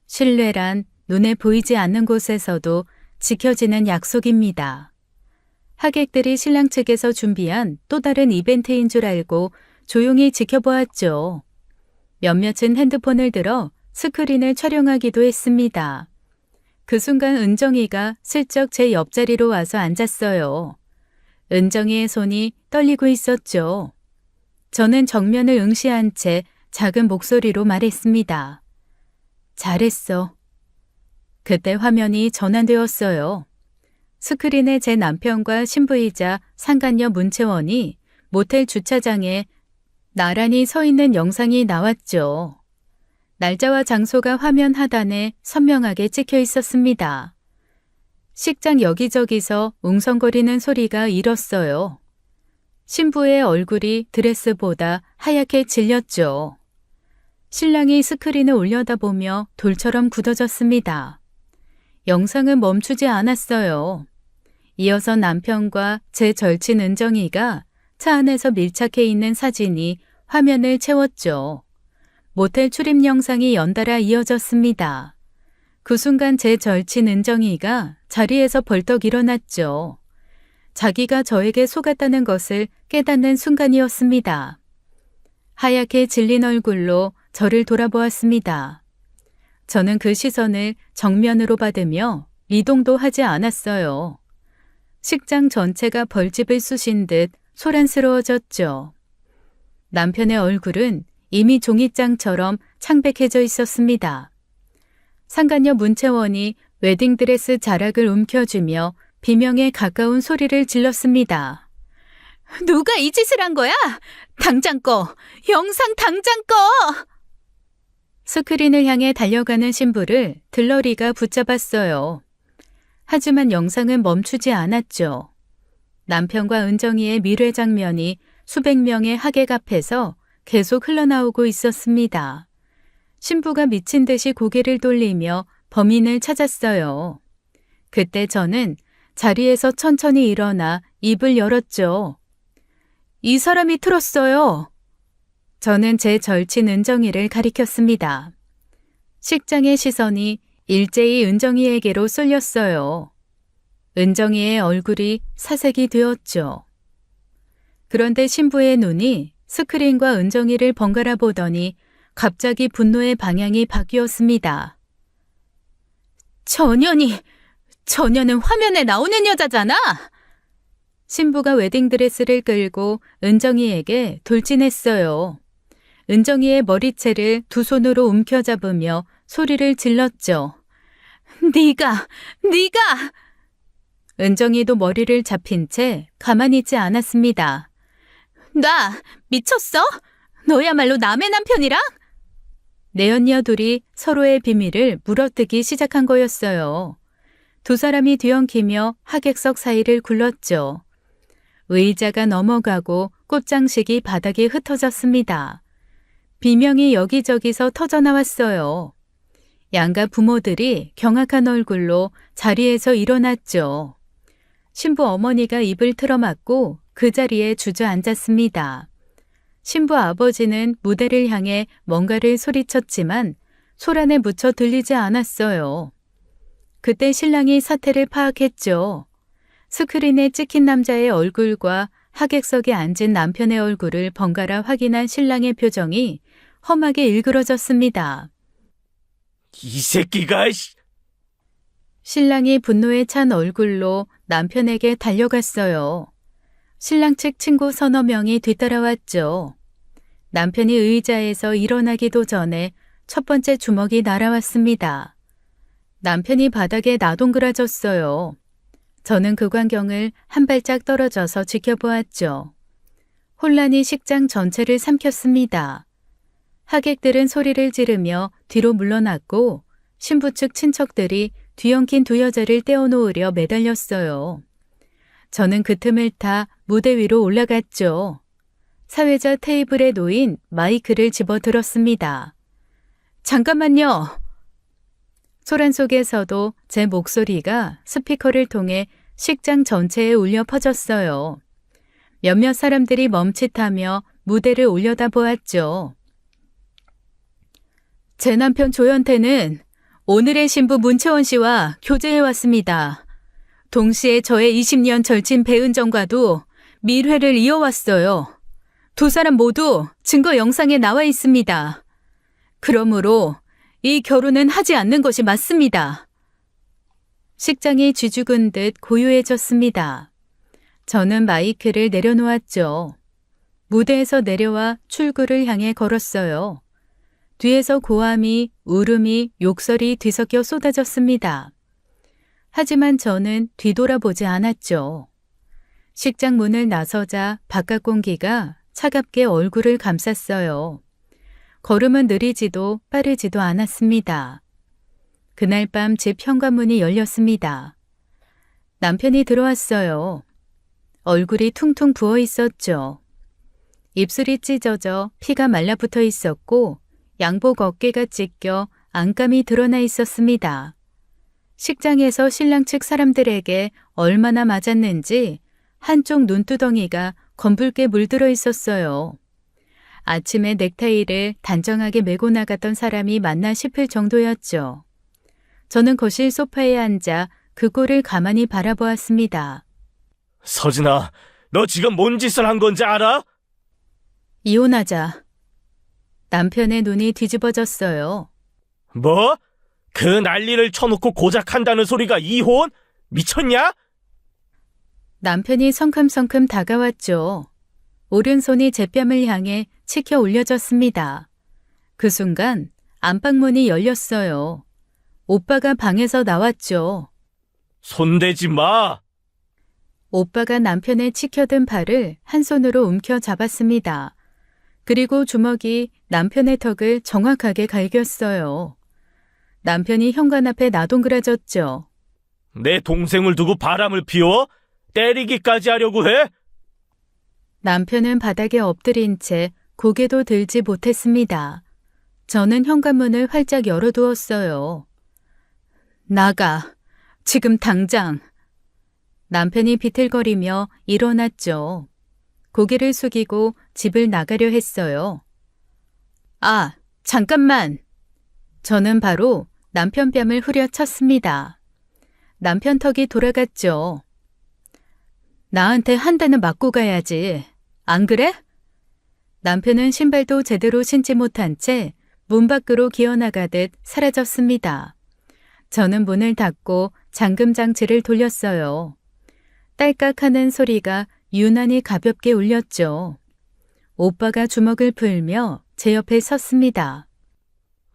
신뢰란 눈에 보이지 않는 곳에서도 지켜지는 약속입니다. 하객들이 신랑 측에서 준비한 또 다른 이벤트인 줄 알고 조용히 지켜보았죠. 몇몇은 핸드폰을 들어 스크린을 촬영하기도 했습니다. 그 순간 은정이가 슬쩍 제 옆자리로 와서 앉았어요. 은정이의 손이 떨리고 있었죠. 저는 정면을 응시한 채 작은 목소리로 말했습니다. 잘했어. 그때 화면이 전환되었어요. 스크린에 제 남편과 신부이자 상간녀 문채원이 모텔 주차장에 나란히 서 있는 영상이 나왔죠. 날짜와 장소가 화면 하단에 선명하게 찍혀 있었습니다. 식장 여기저기서 웅성거리는 소리가 일었어요. 신부의 얼굴이 드레스보다 하얗게 질렸죠. 신랑이 스크린을 올려다보며 돌처럼 굳어졌습니다. 영상은 멈추지 않았어요. 이어서 남편과 제 절친 은정이가 차 안에서 밀착해 있는 사진이 화면을 채웠죠. 모텔 출입 영상이 연달아 이어졌습니다. 그 순간 제 절친 은정이가 자리에서 벌떡 일어났죠. 자기가 저에게 속았다는 것을 깨닫는 순간이었습니다. 하얗게 질린 얼굴로 저를 돌아보았습니다. 저는 그 시선을 정면으로 받으며 미동도 하지 않았어요. 식장 전체가 벌집을 쑤신 듯 소란스러워졌죠. 남편의 얼굴은 이미 종이장처럼 창백해져 있었습니다. 상간녀 문채원이 웨딩드레스 자락을 움켜쥐며 비명에 가까운 소리를 질렀습니다. 누가 이 짓을 한 거야? 당장 꺼! 영상 당장 꺼! 스크린을 향해 달려가는 신부를 들러리가 붙잡았어요. 하지만 영상은 멈추지 않았죠. 남편과 은정이의 미래 장면이 수백 명의 하객 앞에서 계속 흘러나오고 있었습니다. 신부가 미친 듯이 고개를 돌리며 범인을 찾았어요. 그때 저는 자리에서 천천히 일어나 입을 열었죠. 이 사람이 틀었어요. 저는 제 절친 은정이를 가리켰습니다. 식장의 시선이 일제히 은정이에게로 쏠렸어요. 은정이의 얼굴이 사색이 되었죠. 그런데 신부의 눈이 스크린과 은정이를 번갈아 보더니 갑자기 분노의 방향이 바뀌었습니다. 저년은 화면에 나오는 여자잖아! 신부가 웨딩드레스를 끌고 은정이에게 돌진했어요. 은정이의 머리채를 두 손으로 움켜잡으며 소리를 질렀죠. 네가! 은정이도 머리를 잡힌 채 가만히 있지 않았습니다. 나 미쳤어? 너야말로 남의 남편이랑? 내연녀 둘이 서로의 비밀을 물어뜯기 시작한 거였어요. 두 사람이 뒤엉키며 하객석 사이를 굴렀죠. 의자가 넘어가고 꽃장식이 바닥에 흩어졌습니다. 비명이 여기저기서 터져나왔어요. 양가 부모들이 경악한 얼굴로 자리에서 일어났죠. 신부 어머니가 입을 틀어막고 그 자리에 주저앉았습니다. 신부 아버지는 무대를 향해 뭔가를 소리쳤지만 소란에 묻혀 들리지 않았어요. 그때 신랑이 사태를 파악했죠. 스크린에 찍힌 남자의 얼굴과 하객석에 앉은 남편의 얼굴을 번갈아 확인한 신랑의 표정이 험하게 일그러졌습니다. 이 새끼가! 신랑이 분노에 찬 얼굴로 남편에게 달려갔어요. 신랑 측 친구 서너 명이 뒤따라왔죠. 남편이 의자에서 일어나기도 전에 첫 번째 주먹이 날아왔습니다. 남편이 바닥에 나동그라졌어요. 저는 그 광경을 한 발짝 떨어져서 지켜보았죠. 혼란이 식장 전체를 삼켰습니다. 하객들은 소리를 지르며 뒤로 물러났고 신부 측 친척들이 뒤엉킨 두 여자를 떼어놓으려 매달렸어요. 저는 그 틈을 타 무대 위로 올라갔죠. 사회자 테이블에 놓인 마이크를 집어들었습니다. 잠깐만요. 소란 속에서도 제 목소리가 스피커를 통해 식장 전체에 울려 퍼졌어요. 몇몇 사람들이 멈칫하며 무대를 올려다보았죠. 제 남편 조현태는 오늘의 신부 문채원 씨와 교제해 왔습니다. 동시에 저의 20년 절친 배은정과도 밀회를 이어왔어요. 두 사람 모두 증거 영상에 나와 있습니다. 그러므로 이 결혼은 하지 않는 것이 맞습니다. 식장이 쥐죽은 듯 고요해졌습니다. 저는 마이크를 내려놓았죠. 무대에서 내려와 출구를 향해 걸었어요. 뒤에서 고함이, 울음이, 욕설이 뒤섞여 쏟아졌습니다. 하지만 저는 뒤돌아보지 않았죠. 식장 문을 나서자 바깥 공기가 차갑게 얼굴을 감쌌어요. 걸음은 느리지도 빠르지도 않았습니다. 그날 밤 집 현관문이 열렸습니다. 남편이 들어왔어요. 얼굴이 퉁퉁 부어 있었죠. 입술이 찢어져 피가 말라붙어 있었고 양복 어깨가 찢겨 안감이 드러나 있었습니다. 식장에서 신랑 측 사람들에게 얼마나 맞았는지 한쪽 눈두덩이가 검붉게 물들어 있었어요. 아침에 넥타이를 단정하게 메고 나갔던 사람이 맞나 싶을 정도였죠. 저는 거실 소파에 앉아 그 꼴을 가만히 바라보았습니다. 서진아, 너 지금 뭔 짓을 한 건지 알아? 이혼하자. 남편의 눈이 뒤집어졌어요. 뭐? 그 난리를 쳐놓고 고작 한다는 소리가 이혼? 미쳤냐? 남편이 성큼성큼 다가왔죠. 오른손이 제 뺨을 향해 치켜 올려졌습니다. 그 순간 안방문이 열렸어요. 오빠가 방에서 나왔죠. 손대지 마! 오빠가 남편의 치켜든 팔을 한 손으로 움켜 잡았습니다. 그리고 주먹이 남편의 턱을 정확하게 갈겼어요. 남편이 현관 앞에 나동그라졌죠. 내 동생을 두고 바람을 피워? 때리기까지 하려고 해? 남편은 바닥에 엎드린 채 고개도 들지 못했습니다. 저는 현관문을 활짝 열어두었어요. 나가. 지금 당장. 남편이 비틀거리며 일어났죠. 고개를 숙이고 집을 나가려 했어요. 아, 잠깐만. 저는 바로 남편 뺨을 후려쳤습니다. 남편 턱이 돌아갔죠. 나한테 한 대는 맞고 가야지. 안 그래? 남편은 신발도 제대로 신지 못한 채 문 밖으로 기어나가듯 사라졌습니다. 저는 문을 닫고 잠금 장치를 돌렸어요. 딸깍하는 소리가 유난히 가볍게 울렸죠. 오빠가 주먹을 풀며 제 옆에 섰습니다.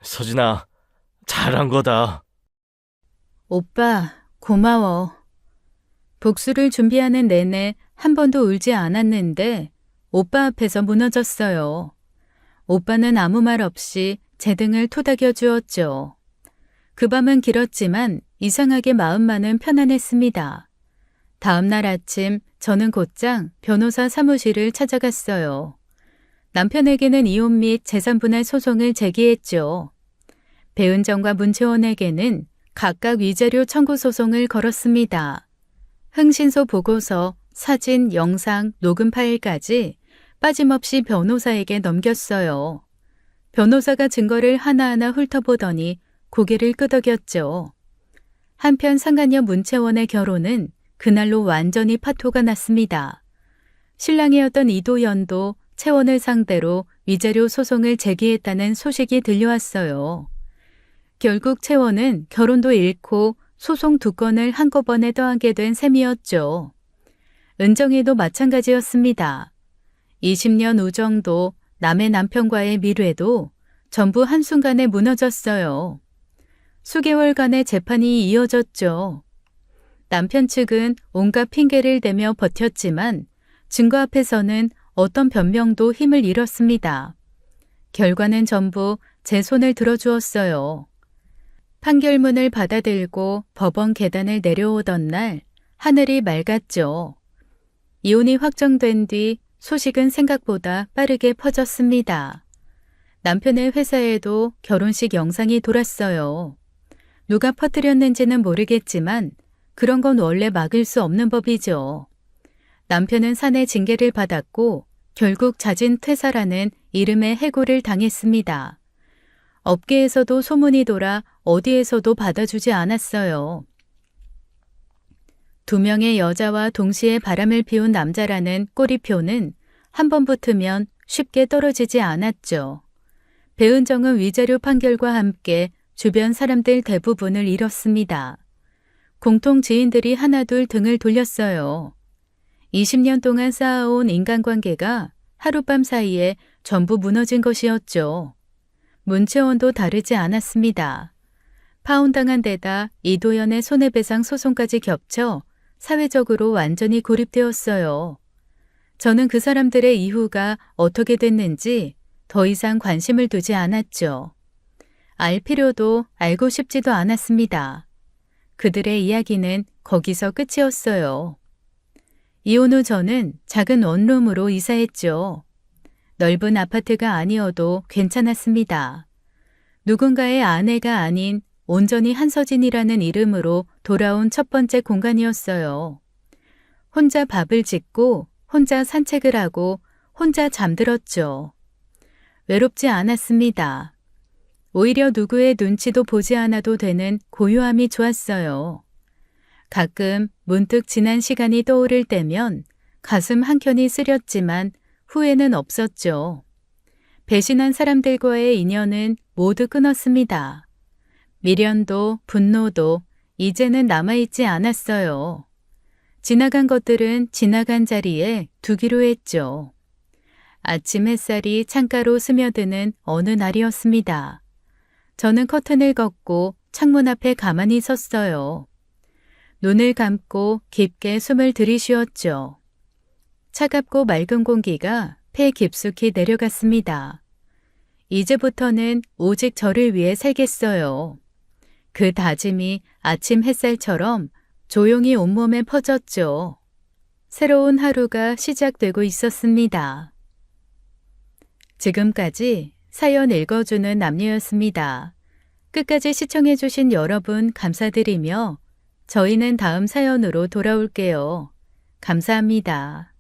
서진아, 잘한 거다. 오빠, 고마워. 복수를 준비하는 내내 한 번도 울지 않았는데 오빠 앞에서 무너졌어요. 오빠는 아무 말 없이 제 등을 토닥여 주었죠. 그 밤은 길었지만 이상하게 마음만은 편안했습니다. 다음 날 아침 저는 곧장 변호사 사무실을 찾아갔어요. 남편에게는 이혼 및 재산분할 소송을 제기했죠. 배은정과 문채원에게는 각각 위자료 청구 소송을 걸었습니다. 흥신소 보고서, 사진, 영상, 녹음 파일까지 빠짐없이 변호사에게 넘겼어요. 변호사가 증거를 하나하나 훑어보더니 고개를 끄덕였죠. 한편 상간녀 문채원의 결혼은 그날로 완전히 파토가 났습니다. 신랑이었던 이도연도 채원을 상대로 위자료 소송을 제기했다는 소식이 들려왔어요. 결국 채원은 결혼도 잃고 소송 2건을 한꺼번에 떠안게 된 셈이었죠. 은정이도 마찬가지였습니다. 20년 우정도 남의 남편과의 밀회도 전부 한순간에 무너졌어요. 수개월간의 재판이 이어졌죠. 남편 측은 온갖 핑계를 대며 버텼지만 증거 앞에서는 어떤 변명도 힘을 잃었습니다. 결과는 전부 제 손을 들어주었어요. 판결문을 받아들고 법원 계단을 내려오던 날 하늘이 맑았죠. 이혼이 확정된 뒤 소식은 생각보다 빠르게 퍼졌습니다. 남편의 회사에도 결혼식 영상이 돌았어요. 누가 퍼뜨렸는지는 모르겠지만 그런 건 원래 막을 수 없는 법이죠. 남편은 사내 징계를 받았고 결국 자진 퇴사라는 이름의 해고를 당했습니다. 업계에서도 소문이 돌아 어디에서도 받아주지 않았어요. 2명의 여자와 동시에 바람을 피운 남자라는 꼬리표는 한 번 붙으면 쉽게 떨어지지 않았죠. 배은정은 위자료 판결과 함께 주변 사람들 대부분을 잃었습니다. 공통 지인들이 하나둘 등을 돌렸어요. 20년 동안 쌓아온 인간관계가 하룻밤 사이에 전부 무너진 것이었죠. 문채원도 다르지 않았습니다. 파혼당한 데다 이도연의 손해배상 소송까지 겹쳐 사회적으로 완전히 고립되었어요. 저는 그 사람들의 이후가 어떻게 됐는지 더 이상 관심을 두지 않았죠. 알 필요도 알고 싶지도 않았습니다. 그들의 이야기는 거기서 끝이었어요. 이혼 후 저는 작은 원룸으로 이사했죠. 넓은 아파트가 아니어도 괜찮았습니다. 누군가의 아내가 아닌 온전히 한서진이라는 이름으로 돌아온 첫 번째 공간이었어요. 혼자 밥을 짓고 혼자 산책을 하고 혼자 잠들었죠. 외롭지 않았습니다. 오히려 누구의 눈치도 보지 않아도 되는 고요함이 좋았어요. 가끔 문득 지난 시간이 떠오를 때면 가슴 한켠이 쓰렸지만 후회는 없었죠. 배신한 사람들과의 인연은 모두 끊었습니다. 미련도 분노도 이제는 남아있지 않았어요. 지나간 것들은 지나간 자리에 두기로 했죠. 아침 햇살이 창가로 스며드는 어느 날이었습니다. 저는 커튼을 걷고 창문 앞에 가만히 섰어요. 눈을 감고 깊게 숨을 들이쉬었죠. 차갑고 맑은 공기가 폐 깊숙이 내려갔습니다. 이제부터는 오직 저를 위해 살겠어요. 그 다짐이 아침 햇살처럼 조용히 온몸에 퍼졌죠. 새로운 하루가 시작되고 있었습니다. 지금까지 사연 읽어주는 남녀였습니다. 끝까지 시청해주신 여러분 감사드리며 저희는 다음 사연으로 돌아올게요. 감사합니다.